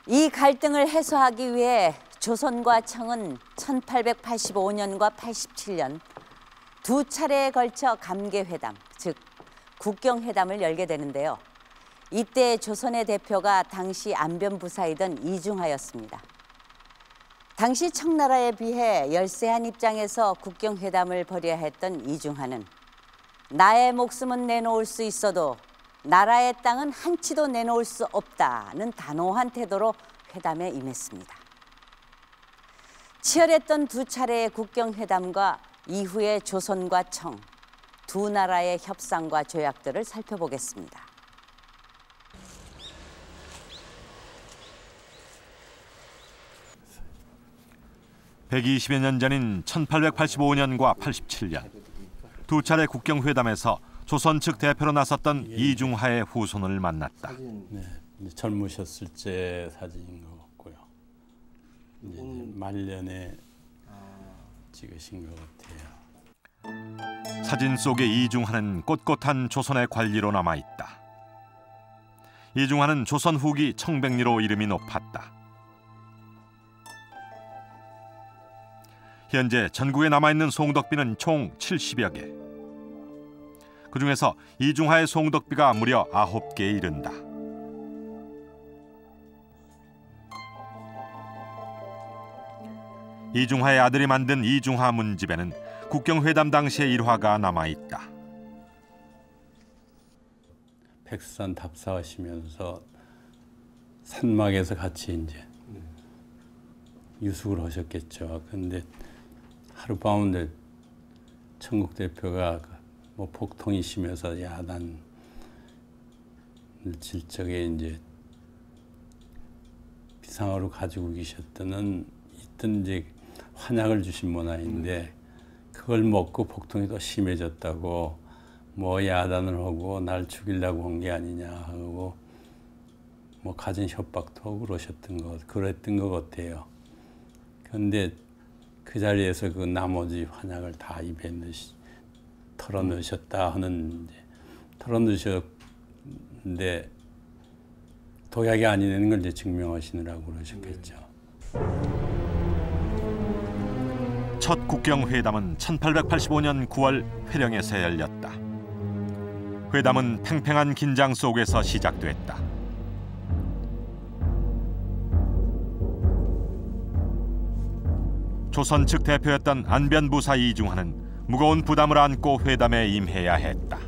이 갈등을 해소하기 위해 조선과 청은 1885년과 87년 두 차례에 걸쳐 감개회담, 즉 국경회담을 열게 되는데요. 이때 조선의 대표가 당시 안변부사이던 이중하였습니다. 당시 청나라에 비해 열세한 입장에서 국경회담을 벌여야 했던 이중하는 나의 목숨은 내놓을 수 있어도 나라의 땅은 한치도 내놓을 수 없다는 단호한 태도로 회담에 임했습니다. 치열했던 두 차례의 국경회담과 이후의 조선과 청, 두 나라의 협상과 조약들을 살펴보겠습니다. 120여 년 전인 1885년과 87년 두 차례 국경회담에서 조선 측 대표로 나섰던 이중하의 후손을 만났다. 네, 젊으셨을 때 사진인 것 같고요. 이제 말년에 찍으신 것 같아요. 사진 속의 이중하는 꼿꼿한 조선의 관리로 남아있다. 이중하는 조선 후기 청백리로 이름이 높았다. 현재 전국에 남아있는 송덕비는 총 70여 개. 그중에서 이중하의 송덕비가 무려 9개에 이른다. 이중하의 아들이 만든 이중하 문집에는 국경회담 당시의 일화가 남아있다. 백두산 답사하시면서 산막에서 같이 이제 유숙을 하셨겠죠. 근데 하룻밤에 천국 대표가 뭐 복통이 심해서 야단을 질 적에 이제 비상으로 가지고 계셨던 있던 이제 환약을 주신 모양인데 그걸 먹고 복통이 더 심해졌다고 뭐 야단을 하고 날 죽이려고 한 게 아니냐 하고 뭐 가진 협박도 하고 그랬던 것 같아요. 그런데 그 자리에서 그 나머지 환약을 다 입에 털어넣으셨다 하는 털어넣으셨는데 독약이 아니라는 걸 이제 증명하시느라고 그러셨겠죠. 첫 국경회담은 1885년 9월 회령에서 열렸다. 회담은 팽팽한 긴장 속에서 시작됐다. 조선 측 대표였던 안변부사 이중하는 무거운 부담을 안고 회담에 임해야 했다.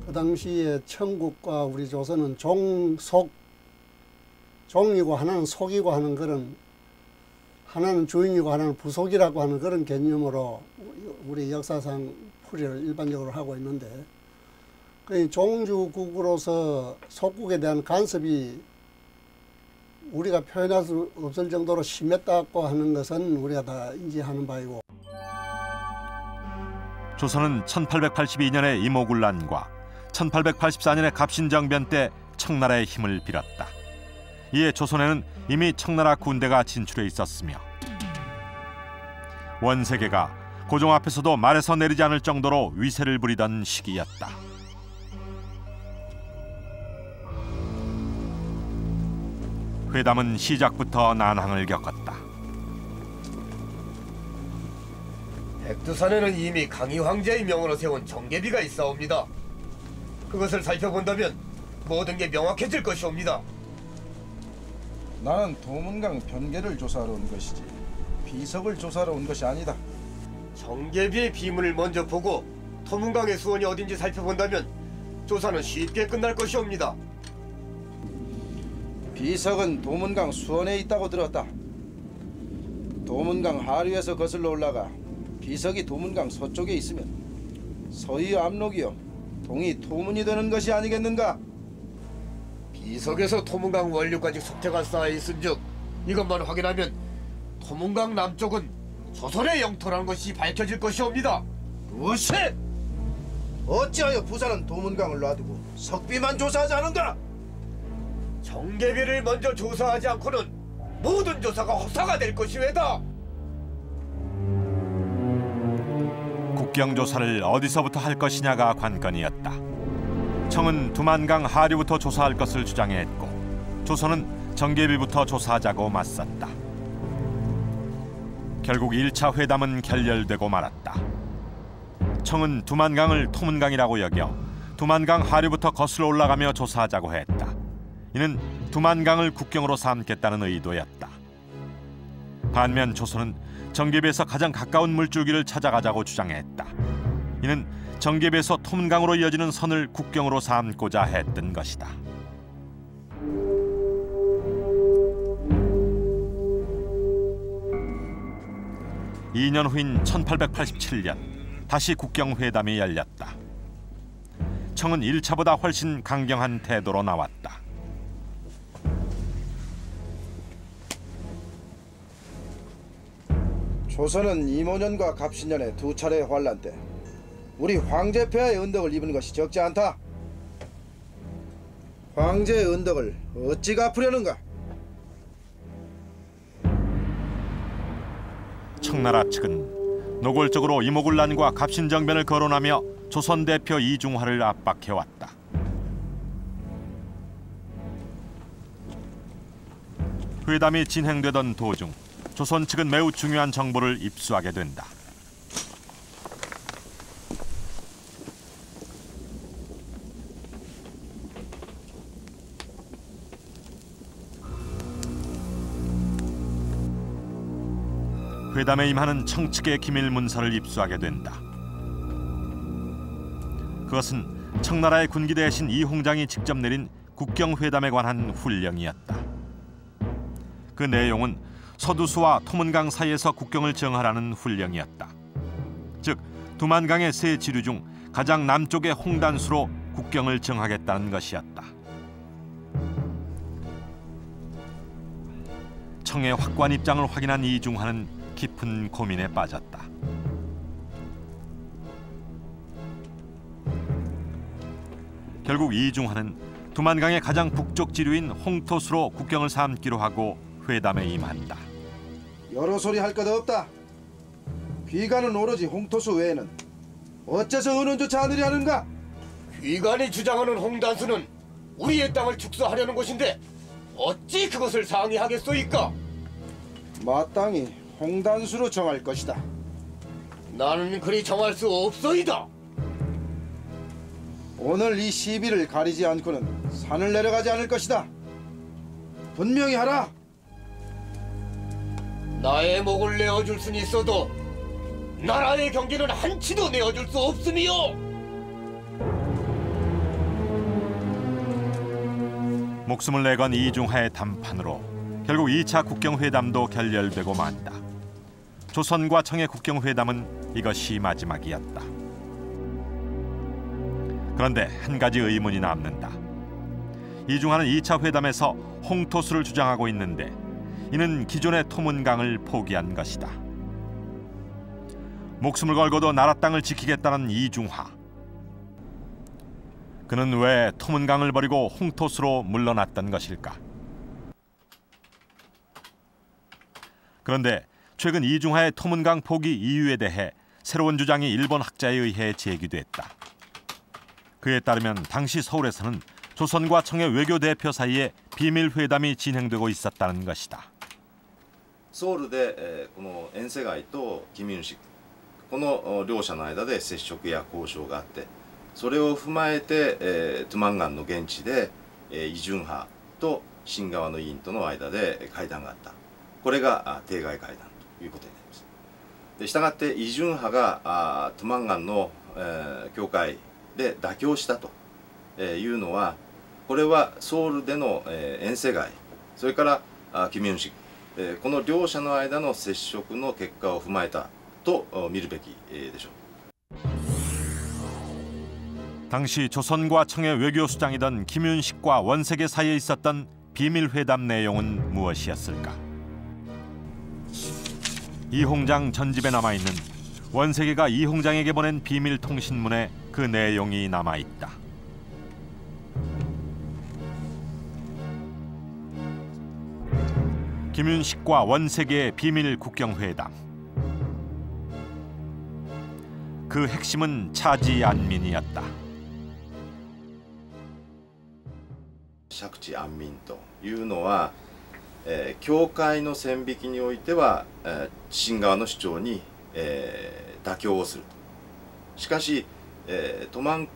그 당시에 청국과 우리 조선은 종이고 하나는 속이고 하는 그런, 하나는 주인이고 하나는 부속이라고 하는 그런 개념으로 우리 역사상 풀이를 일반적으로 하고 있는데, 그 종주국으로서 속국에 대한 간섭이 우리가 표현할 수 없을 정도로 심했다고 하는 것은 우리가 다 인지하는 바이고. 조선은 1882년의 이모군란과 1884년의 갑신정변 때 청나라의 힘을 빌었다. 이에 조선에는 이미 청나라 군대가 진출해 있었으며 원세계가 고종 앞에서도 말에서 내리지 않을 정도로 위세를 부리던 시기였다. 회담은 시작부터 난항을 겪었다. 백두산에는 이미 강희 황제의 명으로 세운 정계비가 있사옵니다. 그것을 살펴본다면 모든 게 명확해질 것이옵니다. 나는 도문강 변계를 조사하러 온 것이지 비석을 조사하러 온 것이 아니다. 정계비의 비문을 먼저 보고 도문강의 수원이 어딘지 살펴본다면 조사는 쉽게 끝날 것이옵니다. 비석은 도문강 수원에 있다고 들었다. 도문강 하류에서 거슬러 올라가 비석이 도문강 서쪽에 있으면 서위 압록이요 동이 토문이 되는 것이 아니겠는가? 비석에서 토문강 원류까지 석재가 쌓여 있은즉 이것만 확인하면 토문강 남쪽은 조선의 영토라는 것이 밝혀질 것이옵니다. 무엇이? 어찌하여 부산은 도문강을 놔두고 석비만 조사하지 않은가? 정계비를 먼저 조사하지 않고는 모든 조사가 허사가 될 것이외다. 국경조사를 어디서부터 할 것이냐가 관건이었다. 청은 두만강 하류부터 조사할 것을 주장했고 조선은 정계비부터 조사하자고 맞섰다. 결국 1차 회담은 결렬되고 말았다. 청은 두만강을 토문강이라고 여겨 두만강 하류부터 거슬러 올라가며 조사하자고 했다. 이는 두만강을 국경으로 삼겠다는 의도였다. 반면 조선은 정계비에서 가장 가까운 물줄기를 찾아가자고 주장했다. 이는 정계비에서 토문강으로 이어지는 선을 국경으로 삼고자 했던 것이다. (2년) 후인 1887년 다시 국경회담이 열렸다. 청은 1차보다 훨씬 강경한 태도로 나왔다. 조선은 이모년과 갑신년의 두 차례 환란 때 우리 황제폐하의 은덕을 입은 것이 적지 않다. 황제의 은덕을 어찌 갚으려는가? 청나라 측은 노골적으로 이모군란과 갑신정변을 거론하며 조선 대표 이중화를 압박해왔다. 회담이 진행되던 도중 조선 측은 매우 중요한 정보를 입수하게 된다. 회담에 임하는 청측의 기밀 문서를 입수하게 된다. 그것은 청나라의 군기 대신 이홍장이 직접 내린 국경회담에 관한 훈령이었다. 그 내용은 서두수와 토문강 사이에서 국경을 정하라는 훈령이었다. 즉 두만강의 세 지류 중 가장 남쪽의 홍단수로 국경을 정하겠다는 것이었다. 청의 확고한 입장을 확인한 이중화는 깊은 고민에 빠졌다. 결국 이중화는 두만강의 가장 북쪽 지류인 홍토수로 국경을 삼기로 하고 회담에 임한다. 여러 소리 할 것 없다. 귀관은 오로지 홍토수 외에는 어째서 의논조차 하느냐 하는가? 귀관이 주장하는 홍단수는 우리의 땅을 축소하려는 것인데 어찌 그것을 상의하겠소이까? 마땅히 홍단수로 정할 것이다. 나는 그리 정할 수 없소이다. 오늘 이 시비를 가리지 않고는 산을 내려가지 않을 것이다. 분명히 하라. 나의 목을 내어줄 수는 있어도 나라의 경계는 한치도 내어줄 수 없으미요. 목숨을 내건 이중화의 담판으로 결국 2차 국경회담도 결렬되고 만다. 조선과 청의 국경회담은 이것이 마지막이었다. 그런데 한 가지 의문이 남는다. 이중화는 2차 회담에서 홍토수를 주장하고 있는데 이는 기존의 토문강을 포기한 것이다. 목숨을 걸고도 나라 땅을 지키겠다는 이중화. 그는 왜 토문강을 버리고 홍토수로 물러났던 것일까? 그런데 최근 이중화의 토문강 포기 이유에 대해 새로운 주장이 일본 학자에 의해 제기됐다. 그에 따르면 당시 서울에서는 조선과 청의 외교 대표 사이에 비밀 회담이 진행되고 있었다는 것이다. ソウルでこの遠征外とキミュンシクこの両者の間で接触や交渉があって、それを踏まえてトゥマンガンの現地でイ・ジュンハと新側の委員との間で会談があった。これが定外会談ということになります。でしたがってイ・ジュンハがトゥマンガンの境界で妥協したというのは、これはソウルでの遠征外、それからキミュンシク、この両者の間の接触の結果を踏まえたと見るべきでしょう。 당시 조선과 청의 외교수장이던 김윤식과 원색의 사이에 있었던 비밀 회담 내용은 무엇이었을까? 이홍장 전집에 남아있는 원색이가 이홍장에게 보낸 비밀 통신문에 그 내용이 남아있다. 김윤식과 원색의 비밀 국경회담. 그 핵심은 차지 안민이었다. 借地安民というのは、教会の線引きにおいては、新側の主張に、妥協をすると。しかし、トマン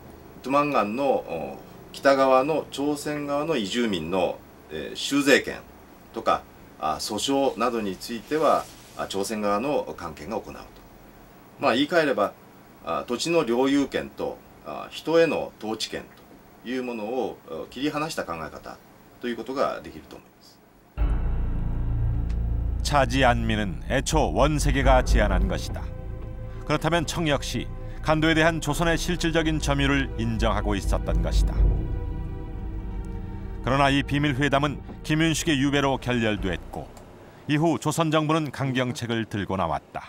トゥマンガンの北側の朝鮮側の移住民の修税権とか訴訟などについては朝鮮側の関係が行うと。言い換えれば土地の領有権と人への統治権というものを切り離した考え方ということができると思います。 차지 안민은 애초 원세계가 제안한 것이다. 그렇다면 청 역시 간도에 대한 조선의 실질적인 점유를 인정하고 있었던 것이다. 그러나 이 비밀 회담은 김윤식의 유배로 결렬됐고 이후 조선 정부는 강경책을 들고 나왔다.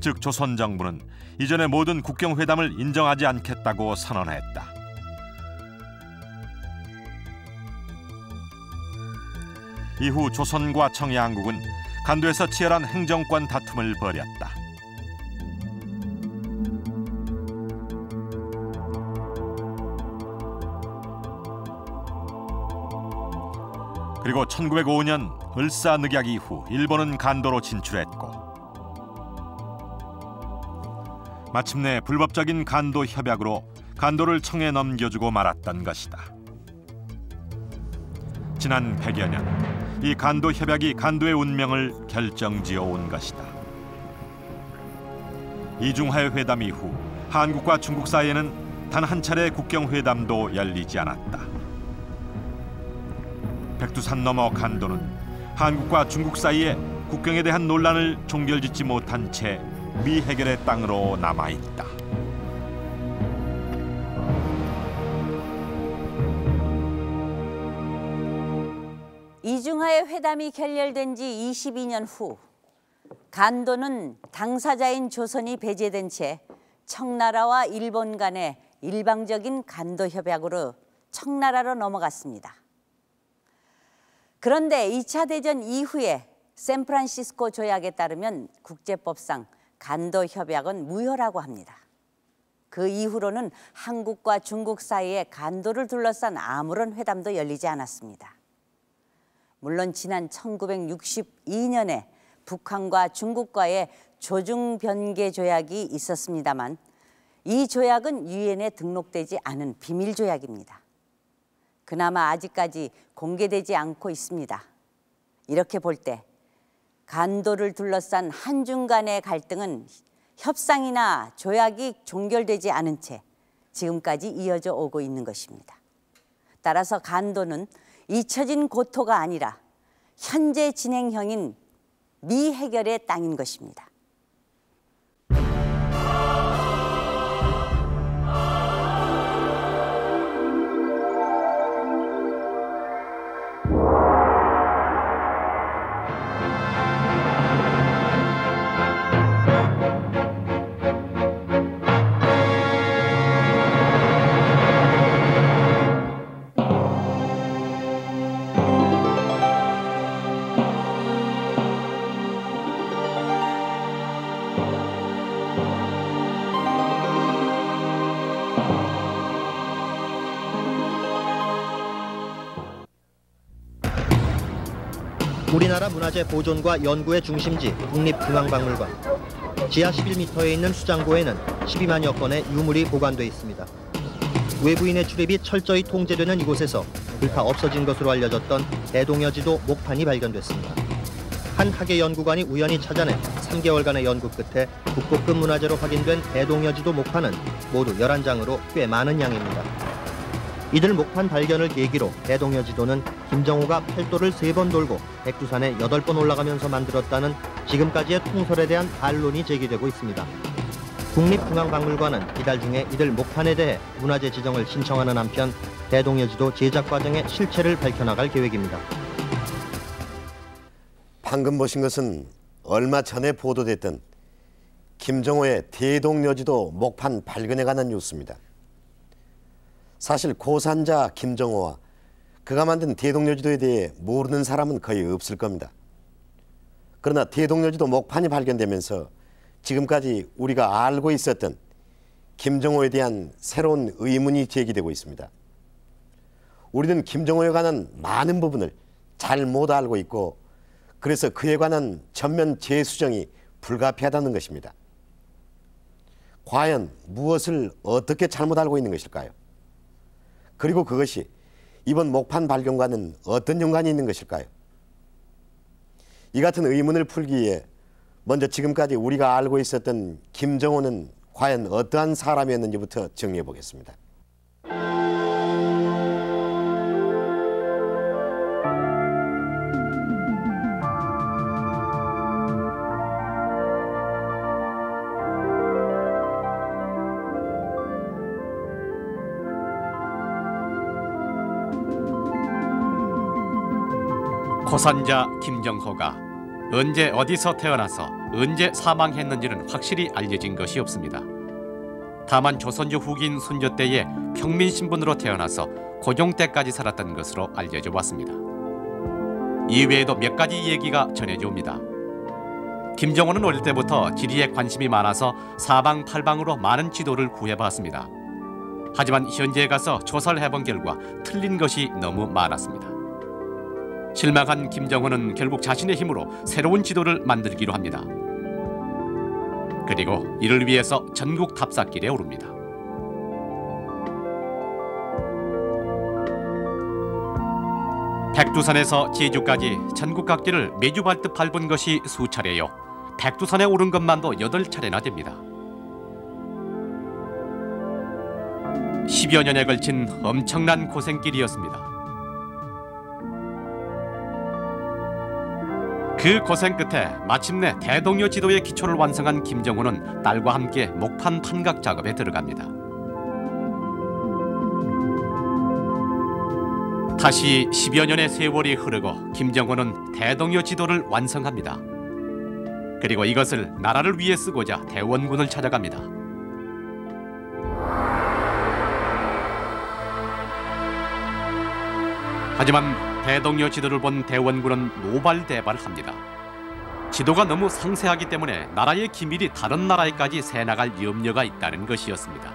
즉 조선 정부는 이전의 모든 국경 회담을 인정하지 않겠다고 선언했다. 이후 조선과 청양국은 간도에서 치열한 행정권 다툼을 벌였다. 그리고 1905년 을사늑약 이후 일본은 간도로 진출했고 마침내 불법적인 간도 협약으로 간도를 청에 넘겨주고 말았던 것이다. 지난 100여 년 이 간도 협약이 간도의 운명을 결정지어 온 것이다. 이중하의 회담 이후 한국과 중국 사이에는 단 한 차례 국경 회담도 열리지 않았다. 백두산 너머 간도는 한국과 중국 사이에 국경에 대한 논란을 종결짓지 못한 채 미해결의 땅으로 남아 있다. 이중하의 회담이 결렬된 지 22년 후 간도는 당사자인 조선이 배제된 채 청나라와 일본 간의 일방적인 간도 협약으로 청나라로 넘어갔습니다. 그런데 2차 대전 이후에 샌프란시스코 조약에 따르면 국제법상 간도 협약은 무효라고 합니다. 그 이후로는 한국과 중국 사이에 간도를 둘러싼 아무런 회담도 열리지 않았습니다. 물론 지난 1962년에 북한과 중국과의 조중변개 조약이 있었습니다만 이 조약은 유엔에 등록되지 않은 비밀 조약입니다. 그나마 아직까지 공개되지 않고 있습니다. 이렇게 볼 때 간도를 둘러싼 한중 간의 갈등은 협상이나 조약이 종결되지 않은 채 지금까지 이어져 오고 있는 것입니다. 따라서 간도는 잊혀진 고토가 아니라 현재 진행형인 미해결의 땅인 것입니다. 우리나라 문화재 보존과 연구의 중심지 국립중앙박물관. 지하 11m에 있는 수장고에는 12만여 건의 유물이 보관돼 있습니다. 외부인의 출입이 철저히 통제되는 이곳에서 불타 없어진 것으로 알려졌던 대동여지도 목판이 발견됐습니다. 한 학예연구관이 우연히 찾아낸 3개월간의 연구 끝에 국보급 문화재로 확인된 대동여지도 목판은 모두 11장으로 꽤 많은 양입니다. 이들 목판 발견을 계기로 대동여지도는 김정호가 팔도를 3번 돌고 백두산에 8번 올라가면서 만들었다는 지금까지의 통설에 대한 반론이 제기되고 있습니다. 국립중앙박물관은 이달 중에 이들 목판에 대해 문화재 지정을 신청하는 한편 대동여지도 제작 과정의 실체를 밝혀나갈 계획입니다. 방금 보신 것은 얼마 전에 보도됐던 김정호의 대동여지도 목판 발견에 관한 뉴스입니다. 사실 고산자 김정호와 그가 만든 대동여지도에 대해 모르는 사람은 거의 없을 겁니다. 그러나 대동여지도 목판이 발견되면서 지금까지 우리가 알고 있었던 김정호에 대한 새로운 의문이 제기되고 있습니다. 우리는 김정호에 관한 많은 부분을 잘 못 알고 있고 그래서 그에 관한 전면 재수정이 불가피하다는 것입니다. 과연 무엇을 어떻게 잘못 알고 있는 것일까요? 그리고 그것이 이번 목판 발견과는 어떤 연관이 있는 것일까요? 이 같은 의문을 풀기 위해 먼저 지금까지 우리가 알고 있었던 김정호는 과연 어떠한 사람이었는지부터 정리해 보겠습니다. 고산자 김정호가 언제 어디서 태어나서 언제 사망했는지는 확실히 알려진 것이 없습니다. 다만 조선조 후기인 순조 때에 평민 신분으로 태어나서 고종 때까지 살았던 것으로 알려져 왔습니다. 이외에도 몇 가지 얘기가 전해져 옵니다. 김정호는 어릴 때부터 지리에 관심이 많아서 사방팔방으로 많은 지도를 구해봤습니다. 하지만 현지에 가서 조사를 해본 결과 틀린 것이 너무 많았습니다. 실망한 김정호는 결국 자신의 힘으로 새로운 지도를 만들기로 합니다. 그리고 이를 위해서 전국 탑삭길에 오릅니다. 백두산에서 제주까지 전국 각지를 매주 밟듯 밟은 것이 수차례요. 백두산에 오른 것만도 8차례나 됩니다. 10여 년에 걸친 엄청난 고생길이었습니다. 그 고생 끝에 마침내 대동여 지도의 기초를 완성한 김정호는 딸과 함께 목판 판각 작업에 들어갑니다. 다시 10여 년의 세월이 흐르고 김정호는 대동여 지도를 완성합니다. 그리고 이것을 나라를 위해 쓰고자 대원군을 찾아갑니다. 하지만 대동여 지도를 본 대원군은 노발대발합니다. 지도가 너무 상세하기 때문에 나라의 기밀이 다른 나라에까지 새나갈 염려가 있다는 것이었습니다.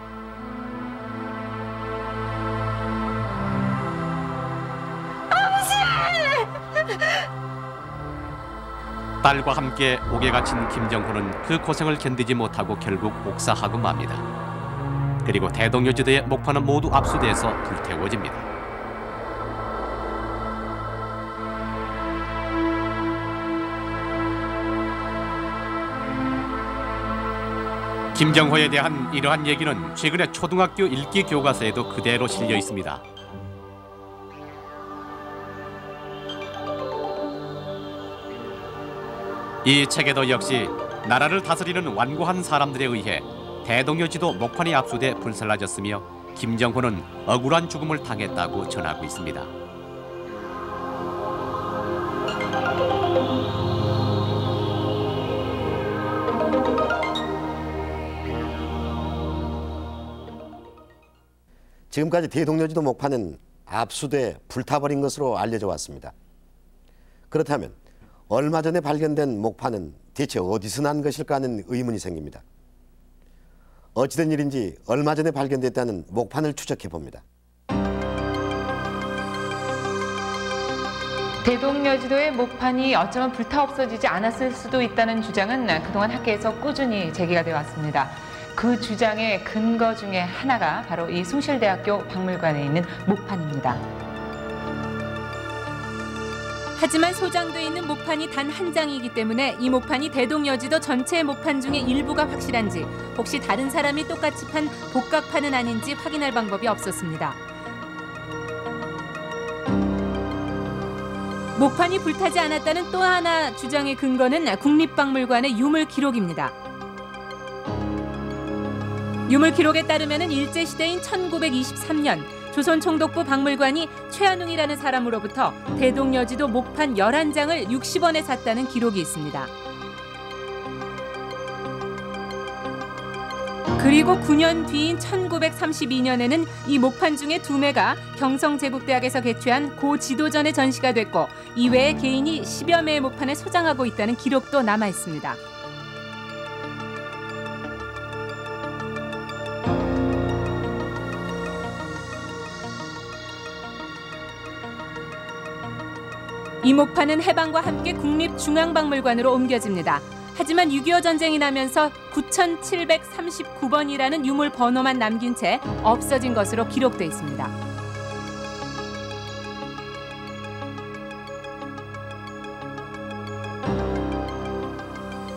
아버지! 딸과 함께 옥에 갇힌 김정호는 그 고생을 견디지 못하고 결국 옥사하고 맙니다. 그리고 대동여 지도의 목판은 모두 압수돼서 불태워집니다. 김정호에 대한 이러한 얘기는 최근에 초등학교 읽기 교과서에도 그대로 실려 있습니다. 이 책에도 역시 나라를 다스리는 완고한 사람들에 의해 대동여 지도 목판이 압수돼 불살라졌으며 김정호는 억울한 죽음을 당했다고 전하고 있습니다. 지금까지 대동여지도 목판은 압수돼 불타버린 것으로 알려져 왔습니다. 그렇다면 얼마 전에 발견된 목판은 대체 어디서 난 것일까 하는 의문이 생깁니다. 어찌된 일인지 얼마 전에 발견됐다는 목판을 추적해 봅니다. 대동여지도의 목판이 어쩌면 불타 없어지지 않았을 수도 있다는 주장은 그동안 학계에서 꾸준히 제기가 되어 왔습니다. 그 주장의 근거 중에 하나가 바로 이 숭실대학교 박물관에 있는 목판입니다. 하지만 소장돼 있는 목판이 단 한 장이기 때문에 이 목판이 대동여지도 전체의 목판 중에 일부가 확실한지 혹시 다른 사람이 똑같이 판 복각판은 아닌지 확인할 방법이 없었습니다. 목판이 불타지 않았다는 또 하나 주장의 근거는 국립박물관의 유물 기록입니다. 유물 기록에 따르면 일제시대인 1923년 조선 총독부 박물관이 최한웅이라는 사람으로부터 대동여지도 목판 11장을 60원에 샀다는 기록이 있습니다. 그리고 9년 뒤인 1932년에는 이 목판 중에 2매가 경성제국대학에서 개최한 고 지도전에 전시가 됐고 이외에 개인이 10여 매의 목판을 소장하고 있다는 기록도 남아 있습니다. 이 목판은 해방과 함께 국립중앙박물관으로 옮겨집니다. 하지만 6.25 전쟁이 나면서 9739번이라는 유물 번호만 남긴 채 없어진 것으로 기록돼 있습니다.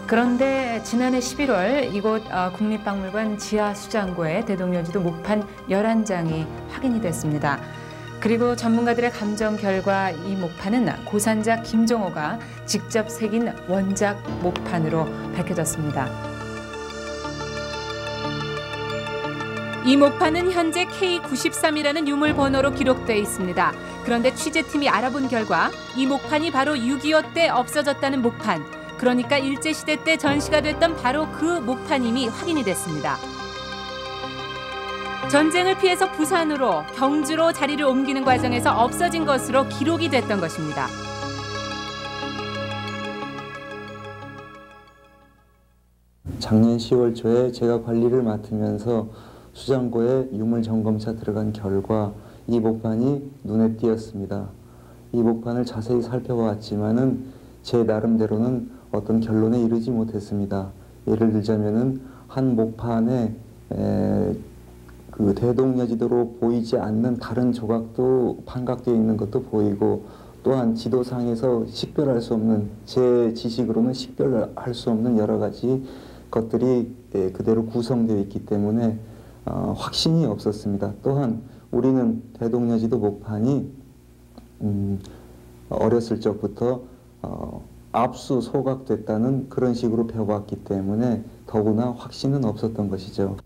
그런데 지난해 11월 이곳 국립박물관 지하 수장고에 대동여지도 목판 11장이 확인이 됐습니다. 그리고 전문가들의 감정 결과 이 목판은 고산자 김정호가 직접 새긴 원작 목판으로 밝혀졌습니다. 이 목판은 현재 K93이라는 유물 번호로 기록돼 있습니다. 그런데 취재팀이 알아본 결과 이 목판이 바로 6.25 때 없어졌다는 목판, 그러니까 일제시대 때 전시가 됐던 바로 그 목판임이 확인이 됐습니다. 전쟁을 피해서 부산으로, 경주로 자리를 옮기는 과정에서 없어진 것으로 기록이 됐던 것입니다. 작년 10월 초에 제가 관리를 맡으면서 수장고에 유물 점검차 들어간 결과 이 목판이 눈에 띄었습니다. 이 목판을 자세히 살펴봤지만은 제 나름대로는 어떤 결론에 이르지 못했습니다. 예를 들자면은 한 목판에 그 대동여지도로 보이지 않는 다른 조각도 판각되어 있는 것도 보이고, 또한 지도상에서 식별할 수 없는, 제 지식으로는 식별할 수 없는 여러 가지 것들이 그대로 구성되어 있기 때문에 확신이 없었습니다. 또한 우리는 대동여지도 목판이 어렸을 적부터 압수 소각됐다는 그런 식으로 배워왔기 때문에 더구나 확신은 없었던 것이죠.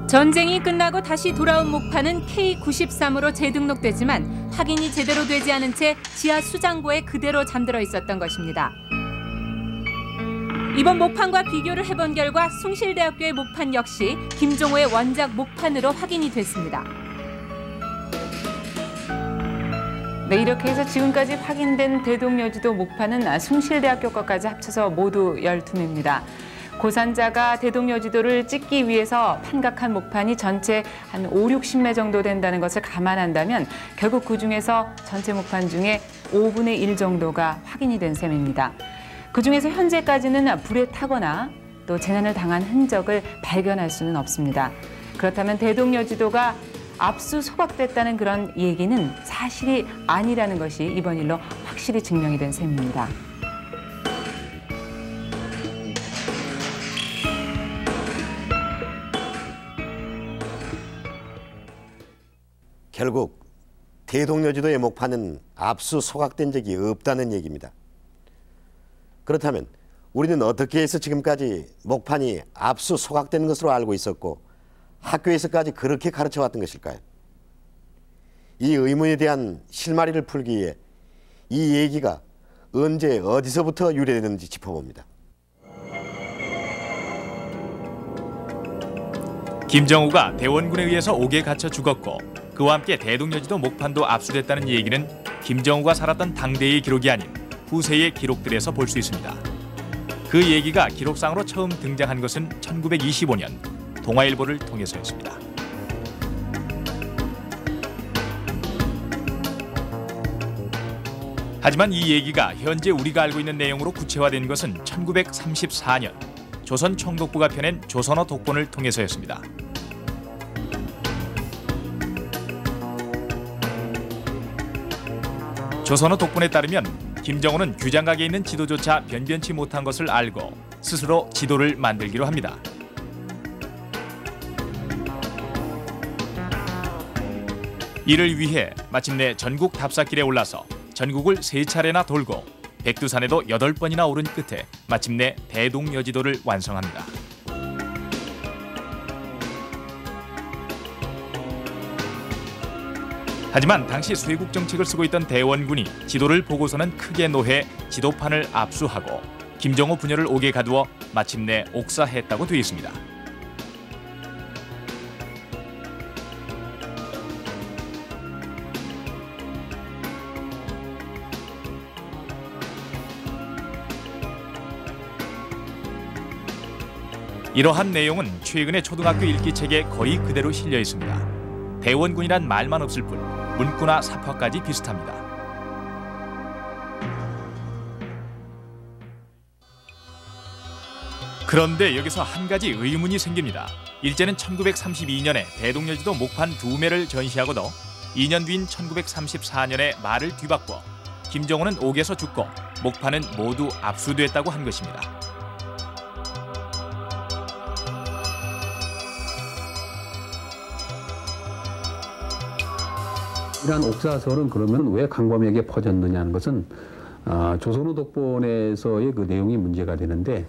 전쟁이 끝나고 다시 돌아온 목판은 K93으로 재등록되지만 확인이 제대로 되지 않은 채 지하 수장고에 그대로 잠들어 있었던 것입니다. 이번 목판과 비교를 해본 결과 숭실대학교의 목판 역시 김정호의 원작 목판으로 확인이 됐습니다. 네, 이렇게 해서 지금까지 확인된 대동여지도 목판은 숭실대학교 것까지 합쳐서 모두 12매입니다. 고산자가 대동여지도를 찍기 위해서 판각한 목판이 전체 한 5, 60매 정도 된다는 것을 감안한다면 결국 그중에서 전체 목판 중에 5분의 1 정도가 확인이 된 셈입니다. 그중에서 현재까지는 불에 타거나 또 재난을 당한 흔적을 발견할 수는 없습니다. 그렇다면 대동여지도가 압수 소각됐다는 그런 얘기는 사실이 아니라는 것이 이번 일로 확실히 증명이 된 셈입니다. 결국 대동여지도의 목판은 압수 소각된 적이 없다는 얘기입니다. 그렇다면 우리는 어떻게 해서 지금까지 목판이 압수 소각된 것으로 알고 있었고 학교에서까지 그렇게 가르쳐왔던 것일까요? 이 의문에 대한 실마리를 풀기 위해 이 얘기가 언제 어디서부터 유래되는지 짚어봅니다. 김정호가 대원군에 의해서 옥에 갇혀 죽었고 그와 함께 대동여지도 목판도 압수됐다는 얘기는 김정호가 살았던 당대의 기록이 아닌 후세의 기록들에서 볼 수 있습니다. 그 얘기가 기록상으로 처음 등장한 것은 1925년 동아일보를 통해서였습니다. 하지만 이 얘기가 현재 우리가 알고 있는 내용으로 구체화된 것은 1934년 조선 총독부가 펴낸 조선어 독본을 통해서였습니다. 조선어 독본에 따르면 김정호는 규장각에 있는 지도조차 변변치 못한 것을 알고 스스로 지도를 만들기로 합니다. 이를 위해 마침내 전국 답사길에 올라서 전국을 3차례나 돌고 백두산에도 8번이나 오른 끝에 마침내 대동여지도를 완성합니다. 하지만 당시 쇄국 정책을 쓰고 있던 대원군이 지도를 보고서는 크게 노해 지도판을 압수하고 김정호 부녀를 옥에 가두어 마침내 옥사했다고 되어 있습니다. 이러한 내용은 최근의 초등학교 읽기책에 거의 그대로 실려 있습니다. 대원군이란 말만 없을 뿐 문구나 사파까지 비슷합니다. 그런데 여기서 한 가지 의문이 생깁니다. 일제는 1932년에 대동여지도 목판 2매를 전시하고도 2년 뒤인 1934년에 말을 뒤바꿔 김정호는 옥에서 죽고 목판은 모두 압수됐다고 한 것입니다. 이러한 옥사설은 그러면 왜 강범에게 퍼졌느냐는 것은 조선후 독본에서의 그 내용이 문제가 되는데,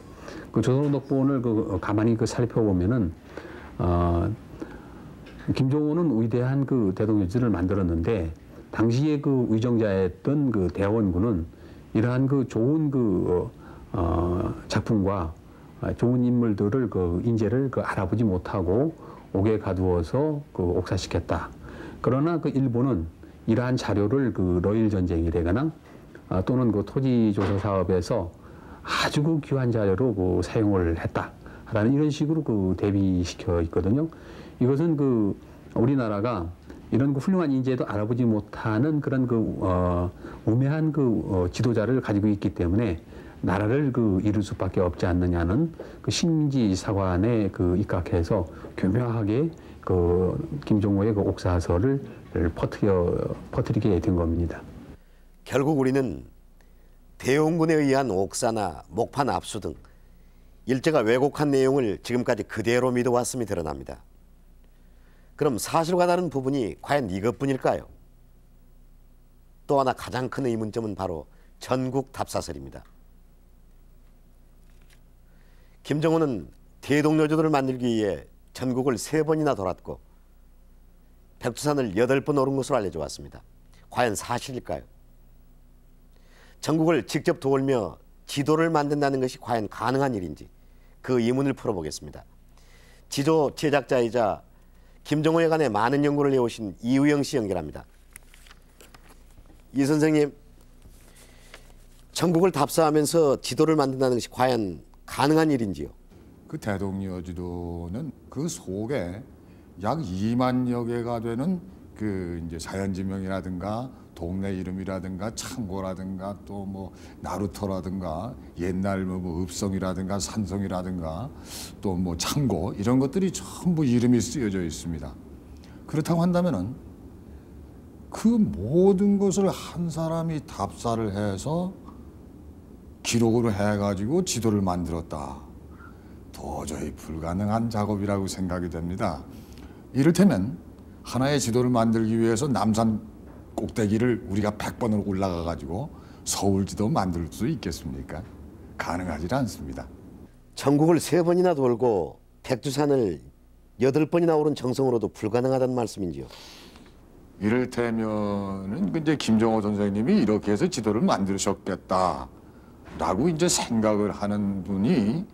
그 조선후 독본을 가만히 살펴보면은 김종호는 위대한 그 대동여지를 만들었는데, 당시에 그 위정자였던 그 대원군은 이러한 그 좋은 그 작품과 좋은 인물들을 그 인재를 그 알아보지 못하고 옥에 가두어서 그 옥사시켰다. 그러나 그 일본은 이러한 자료를 그 러일 전쟁이라거나 또는 그 토지 조사 사업에서 아주 그 귀한 자료로 그 사용을 했다라는 이런 식으로 그 대비시켜 있거든요. 이것은 그 우리나라가 이런 그 훌륭한 인재도 알아보지 못하는 그런 그 우매한 그 지도자를 가지고 있기 때문에 나라를 그 이룰 수밖에 없지 않느냐는 그 신지 사관에 그 입각해서 교묘하게 그 김종호의 그 옥사설을 퍼뜨리게 된 겁니다. 결국 우리는 대원군에 의한 옥사나 목판 압수 등 일제가 왜곡한 내용을 지금까지 그대로 믿어왔음이 드러납니다. 그럼 사실과 다른 부분이 과연 이것뿐일까요? 또 하나 가장 큰 의문점은 바로 전국 답사설입니다. 김정호는 대동여지도를 만들기 위해 전국을 3번이나 돌았고 백두산을 8번 오른 것으로 알려져 왔습니다. 과연 사실일까요? 전국을 직접 돌며 지도를 만든다는 것이 과연 가능한 일인지 그 의문을 풀어보겠습니다. 지도 제작자이자 김정호에 관해 많은 연구를 해오신 이우영 씨 연결합니다. 이 선생님, 전국을 답사하면서 지도를 만든다는 것이 과연 가능한 일인지요? 그 대동여지도는 그 속에 약 2만여 개가 되는 그 이제 자연지명이라든가 동네 이름이라든가 창고라든가 또 뭐 나루터라든가 옛날 뭐 읍성이라든가 산성이라든가 또 뭐 창고 이런 것들이 전부 이름이 쓰여져 있습니다. 그렇다고 한다면은 그 모든 것을 한 사람이 답사를 해서 기록으로 해가지고 지도를 만들었다. 도저히 불가능한 작업이라고 생각이 됩니다. 이를테면 하나의 지도를 만들기 위해서 남산 꼭대기를 우리가 100번을 올라가가지고 서울지도 만들 수 있겠습니까? 가능하지 않습니다. 전국을 3번이나 돌고 백두산을 8번이나 오른 정성으로도 불가능하다는 말씀인지요? 이를테면은 이제 김정호 선생님이 이렇게 해서 지도를 만드셨겠다라고 이제 생각을 하는 분이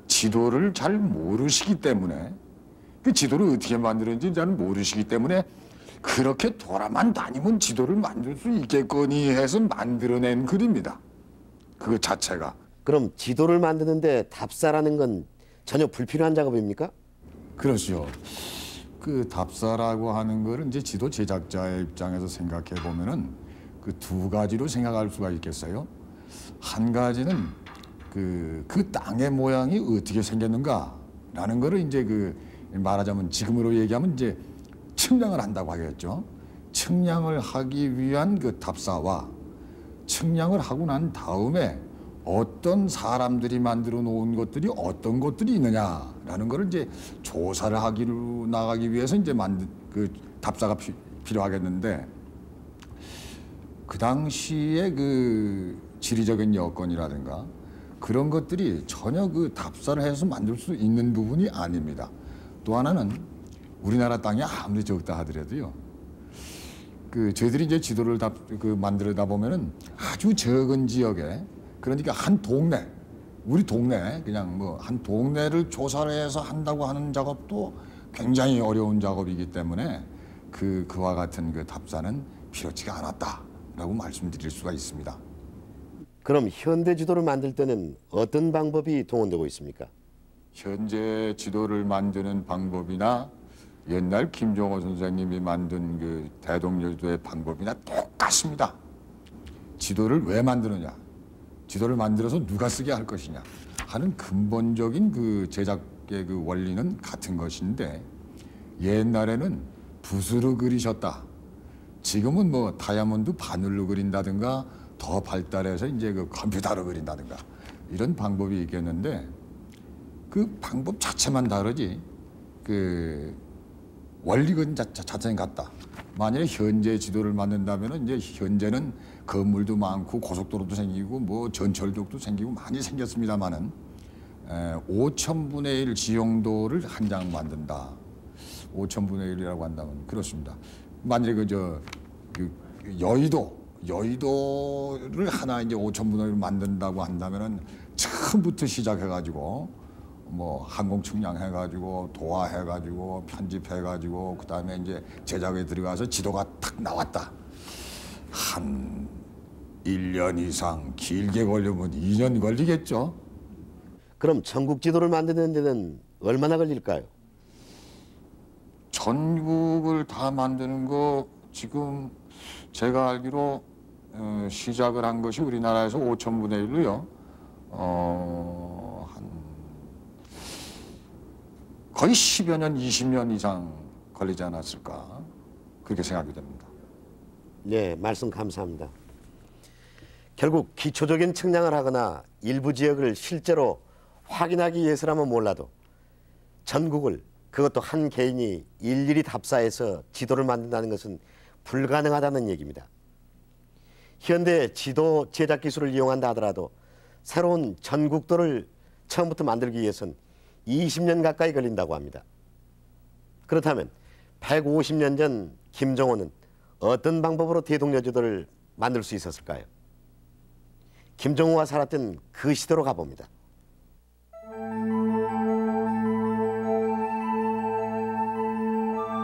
지도를 잘 모르시기 때문에 그 지도를 어떻게 만드는지 잘 모르시기 때문에 그렇게 돌아만 다니면 지도를 만들 수 있겠거니 해서 만들어낸 글입니다. 그 자체가. 그럼 지도를 만드는데 답사라는 건 전혀 불필요한 작업입니까? 그렇죠. 그 답사라고 하는 거는 이제 지도 제작자의 입장에서 생각해 보면은 그 2가지로 생각할 수가 있겠어요. 한 가지는 그 땅의 모양이 어떻게 생겼는가라는 거를 이제 그 말하자면 지금으로 얘기하면 이제 측량을 한다고 하겠죠. 측량을 하기 위한 그 답사와 측량을 하고 난 다음에 어떤 사람들이 만들어 놓은 것들이 어떤 것들이 있느냐라는 거를 이제 조사를 하기로 나가기 위해서 이제 그 답사가 필요하겠는데 그 당시에 그 지리적인 여건이라든가 그런 것들이 전혀 그 답사를 해서 만들 수 있는 부분이 아닙니다. 또 하나는 우리나라 땅이 아무리 적다 하더라도요. 그 저희들이 이제 지도를 만들다 보면은 아주 적은 지역에 그러니까 한 동네, 우리 동네 그냥 뭐 한 동네를 조사를 해서 한다고 하는 작업도 굉장히 어려운 작업이기 때문에 그와 같은 그 답사는 필요치가 않았다라고 말씀드릴 수가 있습니다. 그럼 현대 지도를 만들 때는 어떤 방법이 동원되고 있습니까? 현재 지도를 만드는 방법이나 옛날 김정호 선생님이 만든 그 대동여지도의 방법이나 똑같습니다. 지도를 왜 만드느냐? 지도를 만들어서 누가 쓰게 할 것이냐? 하는 근본적인 그 제작의 그 원리는 같은 것인데 옛날에는 붓으로 그리셨다. 지금은 뭐 다이아몬드 바늘로 그린다든가 더 발달해서 이제 그 컴퓨터로 그린다든가 이런 방법이 있겠는데 그 방법 자체만 다르지 그 원리는 자체는 같다. 만약에 현재 지도를 만든다면 이제 현재는 건물도 많고 고속도로도 생기고 뭐 전철역도 생기고 많이 생겼습니다만은 5,000분의 1 지형도를 한 장 만든다. 5,000분의 1이라고 한다면 그렇습니다. 만약에 그 여의도를 하나 이제 5,000분의 1 만든다고 한다면은 처음부터 시작해가지고 뭐 항공 측량해가지고 도화해가지고 편집해가지고 그 다음에 이제 제작에 들어가서 지도가 탁 나왔다. 한 1년 이상 길게 걸리면 2년 걸리겠죠. 그럼 전국 지도를 만드는 데는 얼마나 걸릴까요? 전국을 다 만드는 거 지금 제가 알기로 시작을 한 것이 우리나라에서 5,000분의 1로요. 거의 10여 년, 20년 이상 걸리지 않았을까 그렇게 생각이 됩니다. 네, 말씀 감사합니다. 결국 기초적인 측량을 하거나 일부 지역을 실제로 확인하기 위해서라면 몰라도 전국을 그것도 한 개인이 일일이 답사해서 지도를 만든다는 것은 불가능하다는 얘기입니다. 현대 지도 제작 기술을 이용한다 하더라도 새로운 전국도를 처음부터 만들기 위해서는 20년 가까이 걸린다고 합니다. 그렇다면 150년 전 김정호는 어떤 방법으로 대동여지도를 만들 수 있었을까요? 김정호가 살았던 그 시대로 가봅니다.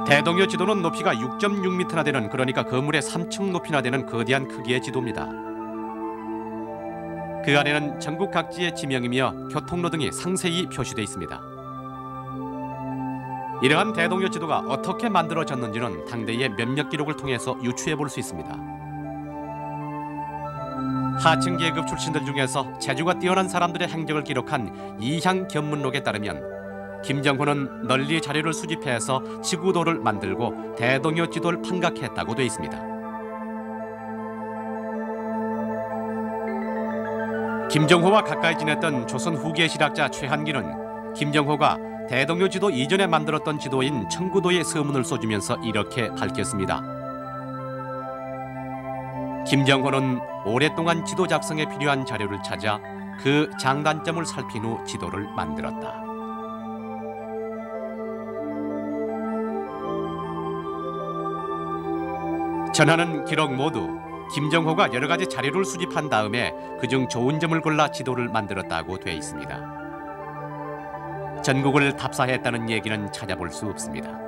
대동여 지도는 높이가 6.6m나 되는, 그러니까 건물의 3층 높이나 되는 거대한 크기의 지도입니다. 그 안에는 전국 각지의 지명이며 교통로 등이 상세히 표시되어 있습니다. 이러한 대동여 지도가 어떻게 만들어졌는지는 당대의 몇몇 기록을 통해서 유추해 볼 수 있습니다. 하층 계급 출신들 중에서 재주가 뛰어난 사람들의 행적을 기록한 이향견문록에 따르면 김정호는 널리 자료를 수집해서 지구도를 만들고 대동여 지도를 판각했다고 되어 있습니다. 김정호와 가까이 지냈던 조선 후기의 실학자 최한기는 김정호가 대동여 지도 이전에 만들었던 지도인 청구도의 서문을 써주면서 이렇게 밝혔습니다. 김정호는 오랫동안 지도 작성에 필요한 자료를 찾아 그 장단점을 살핀 후 지도를 만들었다. 전하는 기록 모두 김정호가 여러 가지 자료를 수집한 다음에 그중 좋은 점을 골라 지도를 만들었다고 되어 있습니다. 전국을 답사했다는 얘기는 찾아볼 수 없습니다.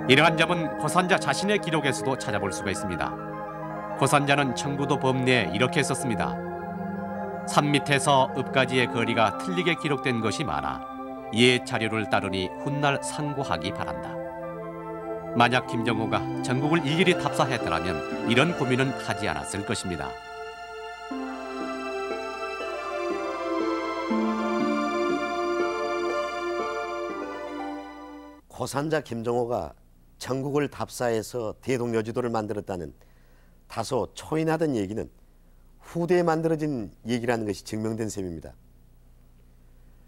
이러한 점은 고산자 자신의 기록에서도 찾아볼 수가 있습니다. 고산자는 청구도 법내에 이렇게 썼습니다. 산 밑에서 읍까지의 거리가 틀리게 기록된 것이 많아 이에 자료를 따르니 훗날 상고하기 바란다. 만약 김정호가 전국을 일일이 답사했더라면 이런 고민은 하지 않았을 것입니다. 고산자 김정호가 전국을 답사해서 대동여지도를 만들었다는 다소 초인하던 얘기는 후대에 만들어진 얘기라는 것이 증명된 셈입니다.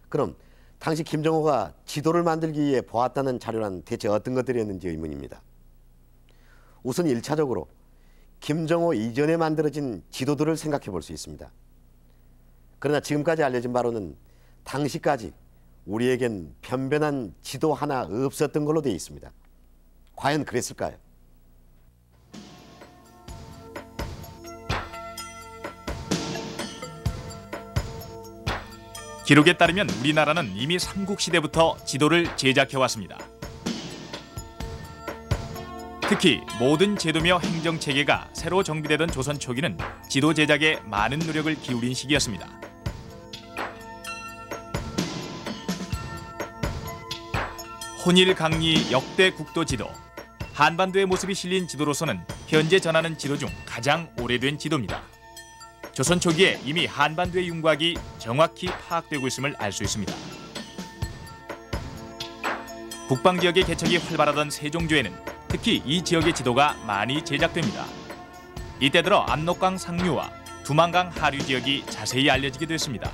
그럼 당시 김정호가 지도를 만들기 위해 보았다는 자료란 대체 어떤 것들이었는지 의문입니다. 우선 1차적으로 김정호 이전에 만들어진 지도들을 생각해 볼 수 있습니다. 그러나 지금까지 알려진 바로는 당시까지 우리에겐 변변한 지도 하나 없었던 걸로 되어 있습니다. 과연 그랬을까요? 기록에 따르면 우리나라는 이미 삼국시대부터 지도를 제작해왔습니다. 특히 모든 제도며 행정체계가 새로 정비되던 조선 초기는 지도 제작에 많은 노력을 기울인 시기였습니다. 혼일강리 역대 국도지도, 한반도의 모습이 실린 지도로서는 현재 전하는 지도 중 가장 오래된 지도입니다. 조선 초기에 이미 한반도의 윤곽이 정확히 파악되고 있음을 알 수 있습니다. 북방 지역의 개척이 활발하던 세종조에는 특히 이 지역의 지도가 많이 제작됩니다. 이때 들어 압록강 상류와 두만강 하류 지역이 자세히 알려지게 됐습니다.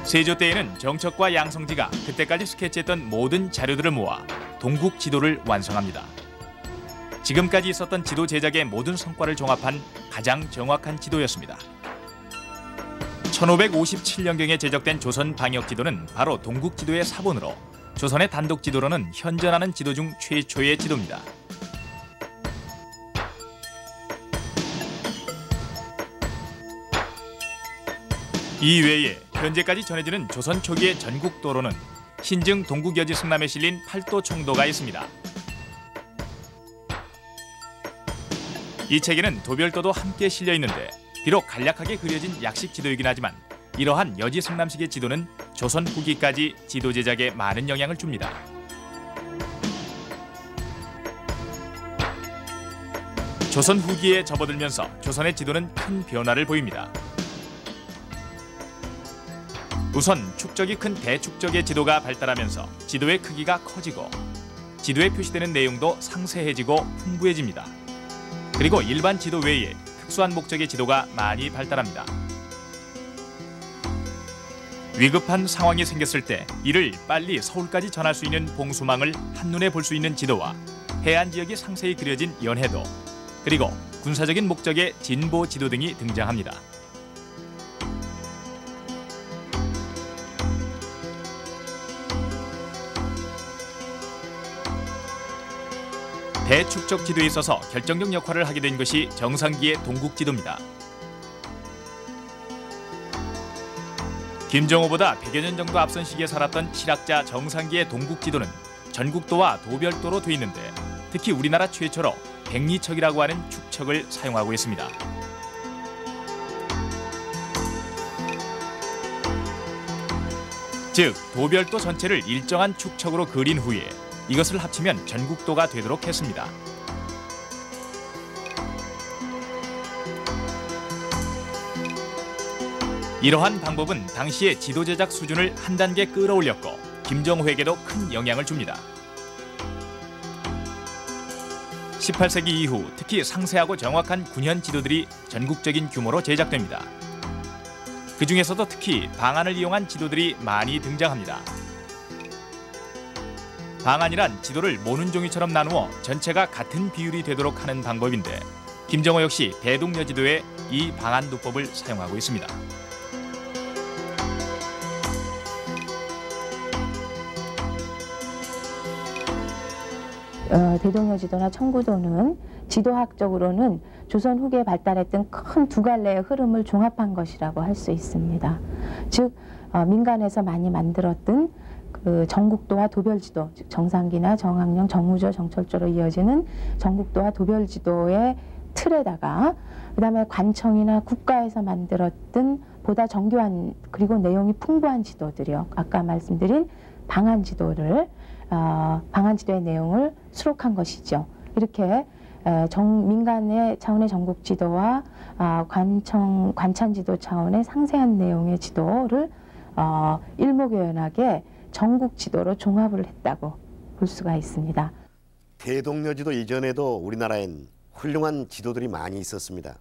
세조 때에는 정척과 양성지가 그때까지 스케치했던 모든 자료들을 모아 동국 지도를 완성합니다. 지금까지 있었던 지도 제작의 모든 성과를 종합한 가장 정확한 지도였습니다. 1557년경에 제작된 조선 방역지도는 바로 동국지도의 사본으로 조선의 단독지도로는 현존하는 지도 중 최초의 지도입니다. 이외에 현재까지 전해지는 조선 초기의 전국도로는 신증 동국여지 승남에 실린 팔도 총도가 있습니다. 이 책에는 도별도도 함께 실려 있는데 비록 간략하게 그려진 약식 지도이긴 하지만 이러한 여지 승남식의 지도는 조선 후기까지 지도 제작에 많은 영향을 줍니다. 조선 후기에 접어들면서 조선의 지도는 큰 변화를 보입니다. 우선 축적이 큰 대축적의 지도가 발달하면서 지도의 크기가 커지고 지도에 표시되는 내용도 상세해지고 풍부해집니다. 그리고 일반 지도 외에 특수한 목적의 지도가 많이 발달합니다. 위급한 상황이 생겼을 때 이를 빨리 서울까지 전할 수 있는 봉수망을 한눈에 볼 수 있는 지도와 해안 지역이 상세히 그려진 연해도, 그리고 군사적인 목적의 진보 지도 등이 등장합니다. 대축적 지도에 있어서 결정적 역할을 하게 된 것이 정상기의 동국지도입니다. 김정호보다 100여 년 정도 앞선 시기에 살았던 실학자 정상기의 동국지도는 전국도와 도별도로 돼 있는데 특히 우리나라 최초로 백리척이라고 하는 축척을 사용하고 있습니다. 즉, 도별도 전체를 일정한 축척으로 그린 후에 이것을 합치면 전국도가 되도록 했습니다. 이러한 방법은 당시의 지도 제작 수준을 한 단계 끌어올렸고 김정호에게도 큰 영향을 줍니다. 18세기 이후 특히 상세하고 정확한 군현 지도들이 전국적인 규모로 제작됩니다. 그 중에서도 특히 방안을 이용한 지도들이 많이 등장합니다. 방안이란 지도를 모는 종이처럼 나누어 전체가 같은 비율이 되도록 하는 방법인데 김정호 역시 대동여지도에 이 방안도법을 사용하고 있습니다. 대동여지도나 청구도는 지도학적으로는 조선 후기에 발달했던 큰 두 갈래의 흐름을 종합한 것이라고 할 수 있습니다. 즉 민간에서 많이 만들었던 그 전국도와 도별지도, 즉 정상기나 정학령, 정우조, 정철조로 이어지는 전국도와 도별지도의 틀에다가 그다음에 관청이나 국가에서 만들었던 보다 정교한 그리고 내용이 풍부한 지도들이요. 아까 말씀드린 방안지도를 방안지도의 내용을 수록한 것이죠. 이렇게 민간의 차원의 전국지도와 관찬지도 차원의 상세한 내용의 지도를 일목요연하게 전국지도로 종합을 했다고 볼 수가 있습니다. 대동여지도 이전에도 우리나라엔 훌륭한 지도들이 많이 있었습니다.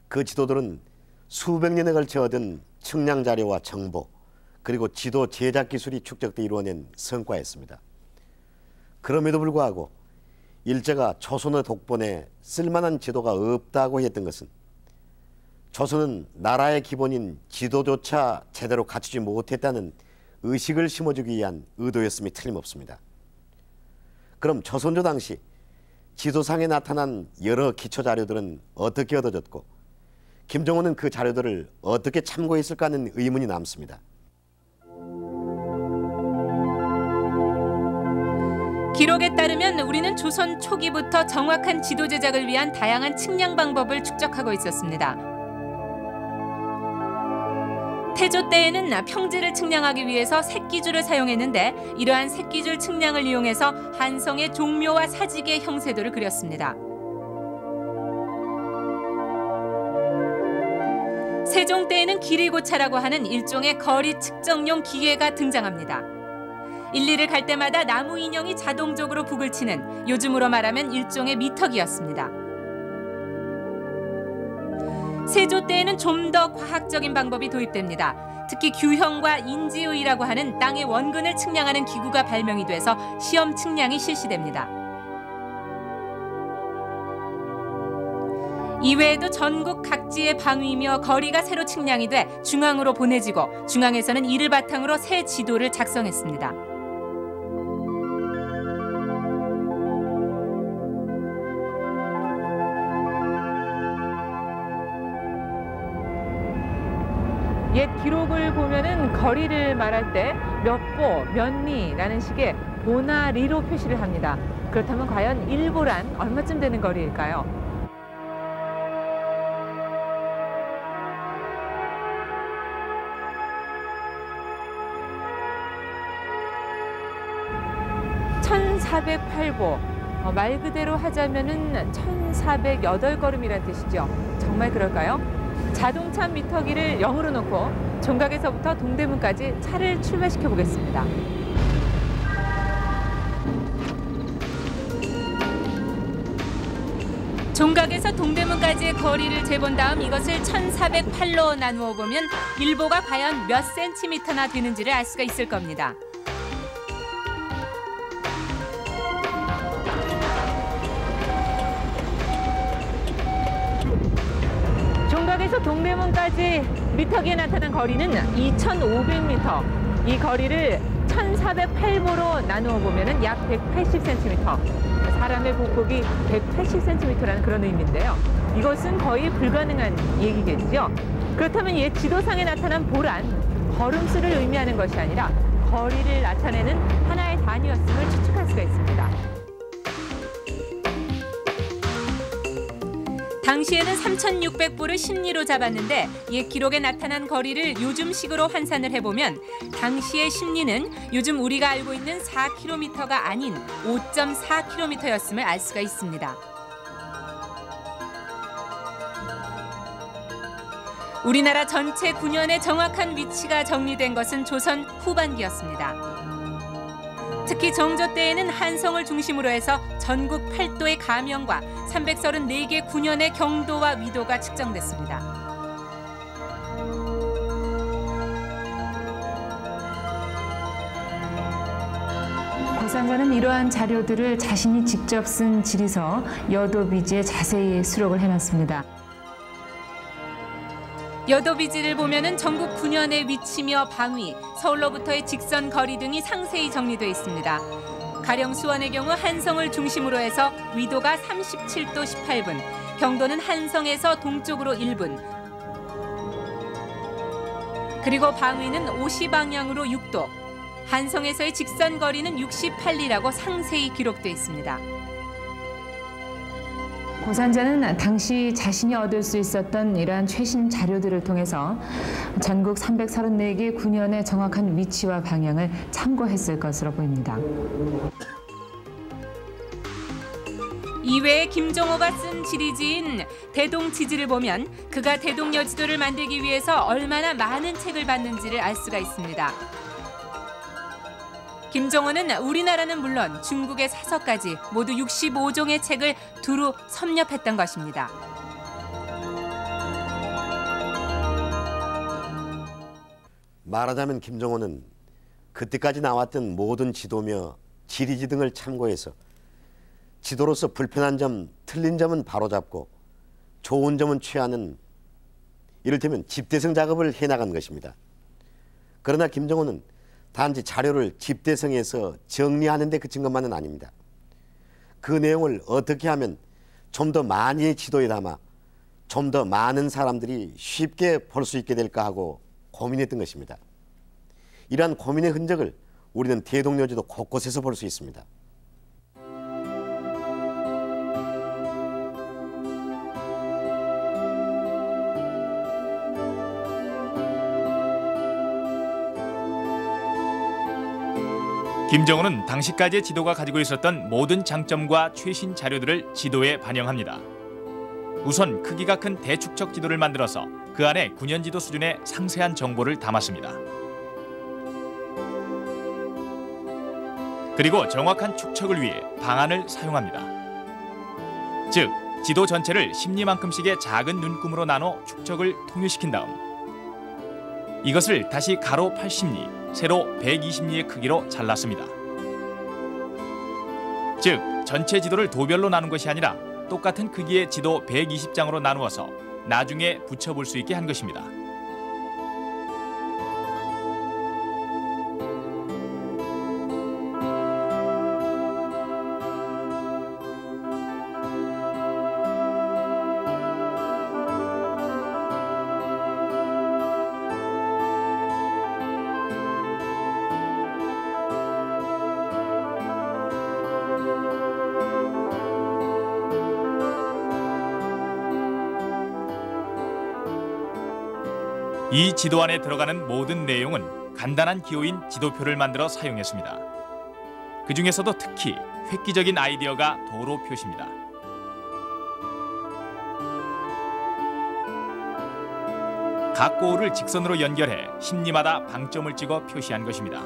그 지도들은 수백 년에 걸쳐 얻은 측량 자료와 정보, 그리고 지도 제작 기술이 축적돼 이루어낸 성과였습니다. 그럼에도 불구하고 일제가 조선의 독본에 쓸만한 지도가 없다고 했던 것은 조선은 나라의 기본인 지도조차 제대로 갖추지 못했다는 의식을 심어주기 위한 의도였음이 틀림없습니다. 그럼 조선조 당시 지도상에 나타난 여러 기초자료들은 어떻게 얻어졌고 김정호는 그 자료들을 어떻게 참고했을까 하는 의문이 남습니다. 기록에 따르면 우리는 조선 초기부터 정확한 지도 제작을 위한 다양한 측량 방법을 축적하고 있었습니다. 태조 때에는 평지를 측량하기 위해서 색기줄을 사용했는데 이러한 색기줄 측량을 이용해서 한성의 종묘와 사직의 형세도를 그렸습니다. 세종 때에는 길이고차라고 하는 일종의 거리 측정용 기계가 등장합니다. 일리를 갈 때마다 나무 인형이 자동적으로 북을 치는 요즘으로 말하면 일종의 미터기였습니다. 세조 때에는 좀 더 과학적인 방법이 도입됩니다. 특히 규형과 인지의라고 하는 땅의 원근을 측량하는 기구가 발명이 돼서 시험 측량이 실시됩니다. 이외에도 전국 각지의 방위며 거리가 새로 측량이 돼 중앙으로 보내지고 중앙에서는 이를 바탕으로 새 지도를 작성했습니다. 옛 기록을 보면은 거리를 말할 때 몇 보, 몇 리라는 식의 보나 리로 표시를 합니다. 그렇다면 과연 1보란 얼마쯤 되는 거리일까요? (1408보) 말 그대로 하자면은 1408걸음이란 뜻이죠. 정말 그럴까요? 자동차 미터기를 0으로 놓고 종각에서부터 동대문까지 차를 출발시켜 보겠습니다. 종각에서 동대문까지의 거리를 재본 다음 이것을 1408로 나누어 보면 1보가 과연 몇 센티미터나 되는지를 알 수가 있을 겁니다. 종각에서 동대문까지 미터기에 나타난 거리는 2,500m. 이 거리를 1,408보로 나누어 보면 약 180cm. 사람의 보폭이 180cm라는 그런 의미인데요. 이것은 거의 불가능한 얘기겠죠. 그렇다면 옛 지도상에 나타난 보란 걸음수를 의미하는 것이 아니라 거리를 나타내는 하나의 단위였음을 추측할 수가 있습니다. 당시에는 3,600보를 심리로 잡았는데 옛 기록에 나타난 거리를 요즘식으로 환산을 해보면 당시의 심리는 요즘 우리가 알고 있는 4km가 아닌 5.4km였음을 알 수가 있습니다. 우리나라 전체 군현의 정확한 위치가 정리된 것은 조선 후반기였습니다. 특히 정조 때에는 한성을 중심으로 해서 전국 8도의 가명과 334개 군현의 경도와 위도가 측정됐습니다. 고상관은 이러한 자료들을 자신이 직접 쓴 지리서 여도비지에 자세히 수록을 해놨습니다. 여도비지를 보면은 전국 군현의 위치며 방위, 서울로부터의 직선 거리 등이 상세히 정리되어 있습니다. 가령 수원의 경우 한성을 중심으로 해서 위도가 37도 18분, 경도는 한성에서 동쪽으로 1분, 그리고 방위는 오시 방향으로 6도, 한성에서의 직선 거리는 68리라고 상세히 기록되어 있습니다. 고산자는 당시 자신이 얻을 수 있었던 이러한 최신 자료들을 통해서 전국 334개 군현의 정확한 위치와 방향을 참고했을 것으로 보입니다. 이외에 김정호가 쓴 지리지인 대동지지를 보면 그가 대동여지도를 만들기 위해서 얼마나 많은 책을 봤는지를 알 수가 있습니다. 김정호는 우리나라는 물론 중국의 사서까지 모두 65종의 책을 두루 섭렵했던 것입니다. 말하자면 김정호는 그때까지 나왔던 모든 지도며 지리지 등을 참고해서 지도로서 불편한 점, 틀린 점은 바로잡고 좋은 점은 취하는 이를테면 집대성 작업을 해나간 것입니다. 그러나 김정호는 단지 자료를 집대성에서 정리하는 데 그친 것만은 아닙니다. 그 내용을 어떻게 하면 좀 더 많이 지도에 담아 좀 더 많은 사람들이 쉽게 볼 수 있게 될까 하고 고민했던 것입니다. 이러한 고민의 흔적을 우리는 대동여지도 곳곳에서 볼 수 있습니다. 김정호는 당시까지의 지도가 가지고 있었던 모든 장점과 최신 자료들을 지도에 반영합니다. 우선 크기가 큰 대축척 지도를 만들어서 그 안에 9년 지도 수준의 상세한 정보를 담았습니다. 그리고 정확한 축척을 위해 방안을 사용합니다. 즉, 지도 전체를 10리만큼씩의 작은 눈금으로 나눠 축척을 통일시킨 다음 이것을 다시 가로 80리, 세로 120리의 크기로 잘랐습니다. 즉, 전체 지도를 도별로 나눈 것이 아니라 똑같은 크기의 지도 120장으로 나누어서 나중에 붙여볼 수 있게 한 것입니다. 이 지도 안에 들어가는 모든 내용은 간단한 기호인 지도표를 만들어 사용했습니다. 그 중에서도 특히 획기적인 아이디어가 도로 표시입니다. 각 고을을 직선으로 연결해 10리마다 방점을 찍어 표시한 것입니다.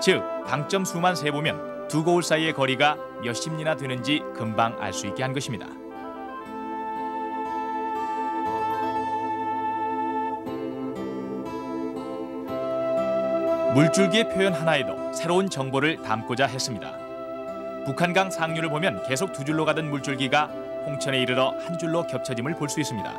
즉, 방점 수만 세보면 두 고을 사이의 거리가 몇십 리나 되는지 금방 알 수 있게 한 것입니다. 물줄기의 표현 하나에도 새로운 정보를 담고자 했습니다. 북한강 상류를 보면 계속 두 줄로 가던 물줄기가 홍천에 이르러 한 줄로 겹쳐짐을 볼 수 있습니다.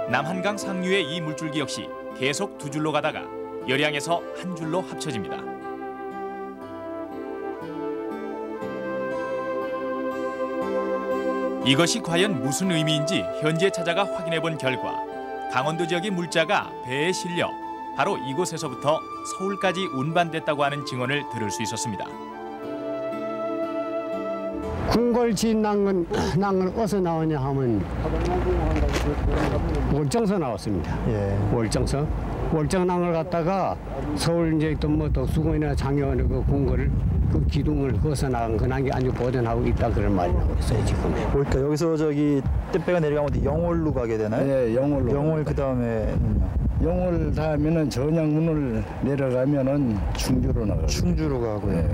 남한강 상류의 이 물줄기 역시 계속 두 줄로 가다가 열양에서 한 줄로 합쳐집니다. 이것이 과연 무슨 의미인지 현지에 찾아가 확인해 본 결과 강원도 지역의 물자가 배에 실려 바로 이곳에서부터 서울까지 운반됐다고 하는 증언을 들을 수 있었습니다. 궁궐지 난 건 어디서 나오냐 하면 월정서 나왔습니다. 월정서. 월정낭을 갖다가 서울 이제 또 수건이나 장애원의 그 궁궐 그 기둥을 그어서 나간 근한 게 아주 보존하고 있다 그런 말이 나오고 있어요 지금. 그러니까 여기서 저기 떼배가 내려가면 영월로 가게 되나요? 네, 영월로. 영월 그 다음에는요? 영월 다음에는 전양문을 내려가면은 충주로 나가요. 충주로 가고요. 네.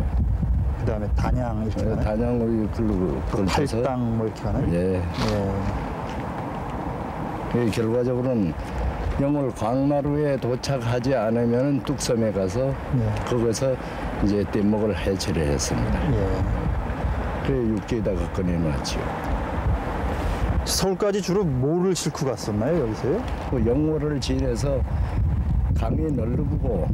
그 다음에 단양 이렇게 가나요? 단양을 그 팔당 뭐 이렇게 가나요? 예. 예. 결과적으로는 영월 광마루에 도착하지 않으면 뚝섬에 가서 거기서 이제 뗏목을 해체를 했습니다. 그래 육지에다가 꺼내놨죠. 서울까지 주로 뭐를 싣고 갔었나요 여기서요? 그 영월을 지내서 강이 넓고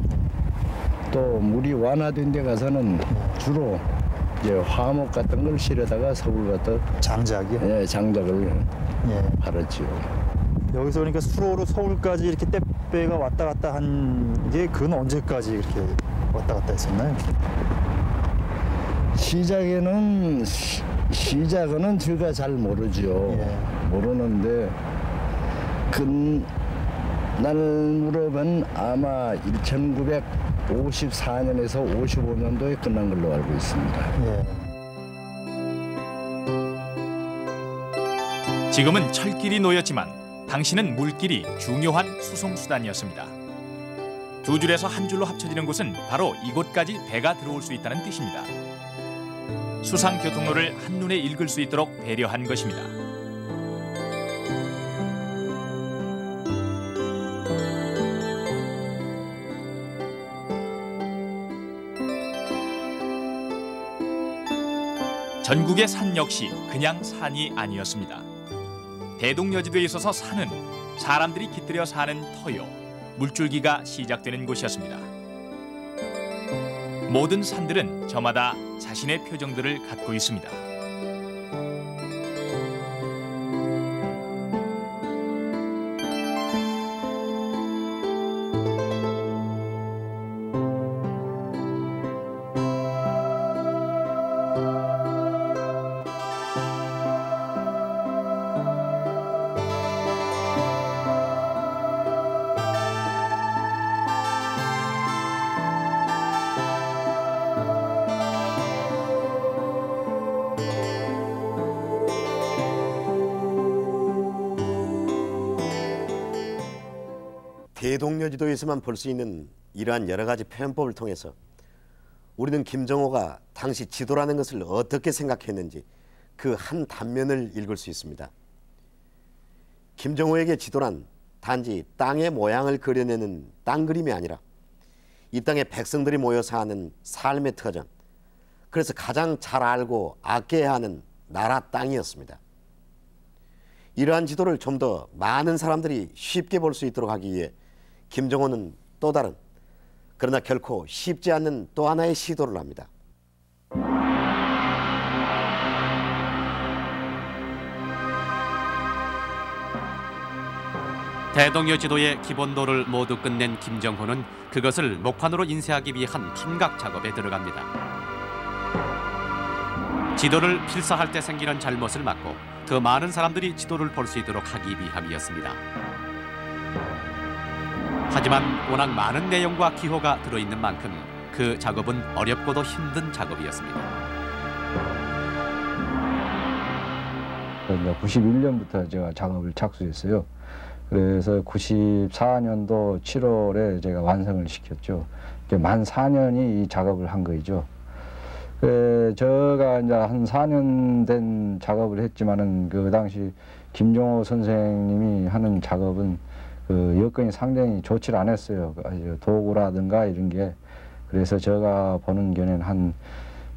또 물이 완화된 데 가서는 주로 이제 화목 같은 걸 실어다가 서울 갖다 장작이요? 예, 장작을 팔았죠. 여기서 그러니까 수로로 서울까지 이렇게 떼배가 왔다 갔다 한 게 그건 언제까지 이렇게 왔다 갔다 했었나요? 시작은 제가 잘 모르죠. 모르는데 그날 무렵은 아마 1954년에서 55년도에 끝난 걸로 알고 있습니다. 지금은 철길이 놓였지만 당시는 물길이 중요한 수송수단이었습니다. 두 줄에서 한 줄로 합쳐지는 곳은 바로 이곳까지 배가 들어올 수 있다는 뜻입니다. 수상교통로를 한눈에 읽을 수 있도록 배려한 것입니다. 전국의 산 역시 그냥 산이 아니었습니다. 대동여지도에 있어서 산은 사람들이 깃들여 사는 터요, 물줄기가 시작되는 곳이었습니다. 모든 산들은 저마다 자신의 표정들을 갖고 있습니다. 대동여지도에서만 볼 수 있는 이러한 여러 가지 표현법을 통해서 우리는 김정호가 당시 지도라는 것을 어떻게 생각했는지 그 한 단면을 읽을 수 있습니다. 김정호에게 지도란 단지 땅의 모양을 그려내는 땅 그림이 아니라 이 땅에 백성들이 모여 사는 삶의 터전, 그래서 가장 잘 알고 아껴야 하는 나라 땅이었습니다. 이러한 지도를 좀 더 많은 사람들이 쉽게 볼 수 있도록 하기 위해 김정호는 또 다른, 그러나 결코 쉽지 않는 또 하나의 시도를 합니다. 대동여 지도의 기본도를 모두 끝낸 김정호는 그것을 목판으로 인쇄하기 위한 판각 작업에 들어갑니다. 지도를 필사할 때 생기는 잘못을 막고 더 많은 사람들이 지도를 볼 수 있도록 하기 위함이었습니다. 하지만 워낙 많은 내용과 기호가 들어있는 만큼 그 작업은 어렵고도 힘든 작업이었습니다. 91년부터 제가 작업을 착수했어요. 그래서 94년도 7월에 제가 완성을 시켰죠. 만 4년이 이 작업을 한 거죠. 제가 이제 한 4년 된 작업을 했지만은 그 당시 김정호 선생님이 하는 작업은 그 여건이 상당히 좋지 않았어요. 도구라든가 이런 게. 그래서 제가 보는 견해는 한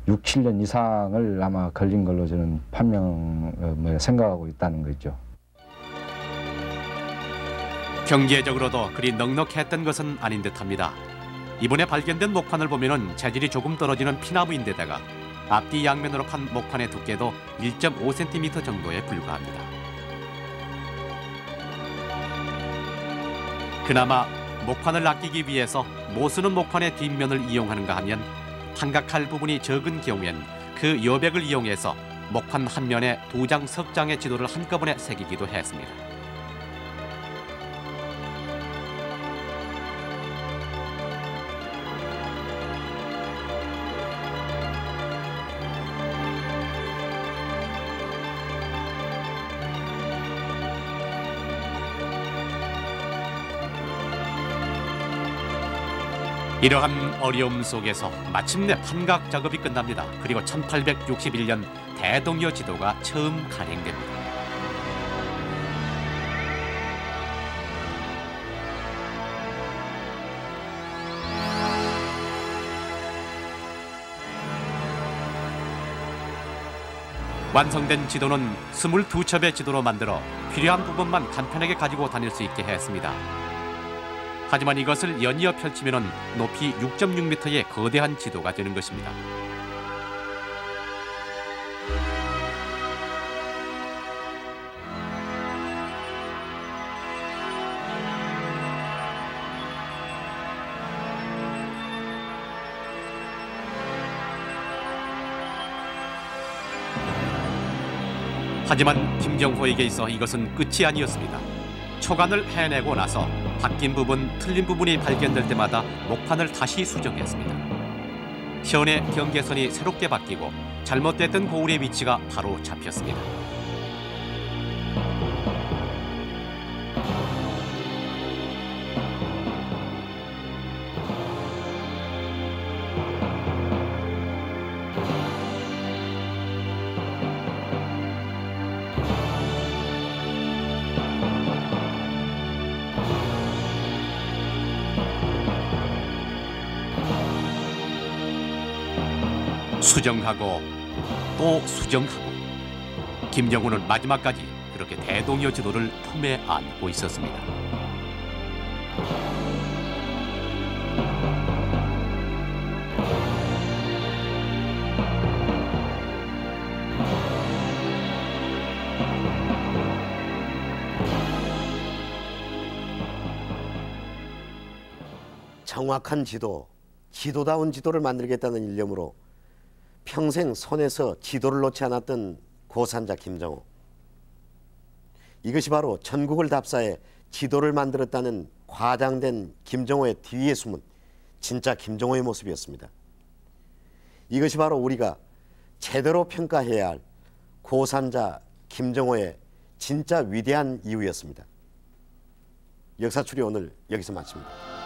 6, 7년 이상을 아마 걸린 걸로 저는 생각하고 있다는 거죠. 경제적으로도 그리 넉넉했던 것은 아닌 듯합니다. 이번에 발견된 목판을 보면은 재질이 조금 떨어지는 피나무인데다가 앞뒤 양면으로 판 목판의 두께도 1.5cm 정도에 불과합니다. 그나마 목판을 아끼기 위해서 못 쓰는 목판의 뒷면을 이용하는가 하면 판각할 부분이 적은 경우엔 그 여백을 이용해서 목판 한 면에 2장, 3장의 지도를 한꺼번에 새기기도 했습니다. 이러한 어려움 속에서 마침내 판각 작업이 끝납니다. 그리고 1861년 대동여 지도가 처음 간행됩니다. 완성된 지도는 22첩의 지도로 만들어 필요한 부분만 간편하게 가지고 다닐 수 있게 했습니다. 하지만 이것을 연이어 펼치면 높이 6.6m의 거대한 지도가 되는 것입니다. 하지만 김정호에게 있어 이것은 끝이 아니었습니다. 초간을 해내고 나서 바뀐 부분, 틀린 부분이 발견될 때마다 목판을 다시 수정했습니다. 현의 경계선이 새롭게 바뀌고 잘못됐던 고울의 위치가 바로 잡혔습니다. 수정하고 또 수정하고 김정호는 마지막까지 그렇게 대동여 지도를 품에 안고 있었습니다. 정확한 지도, 지도다운 지도를 만들겠다는 일념으로 평생 손에서 지도를 놓지 않았던 고산자 김정호. 이것이 바로 전국을 답사해 지도를 만들었다는 과장된 김정호의 뒤에 숨은 진짜 김정호의 모습이었습니다. 이것이 바로 우리가 제대로 평가해야 할 고산자 김정호의 진짜 위대한 이유였습니다. 역사추리 오늘 여기서 마칩니다.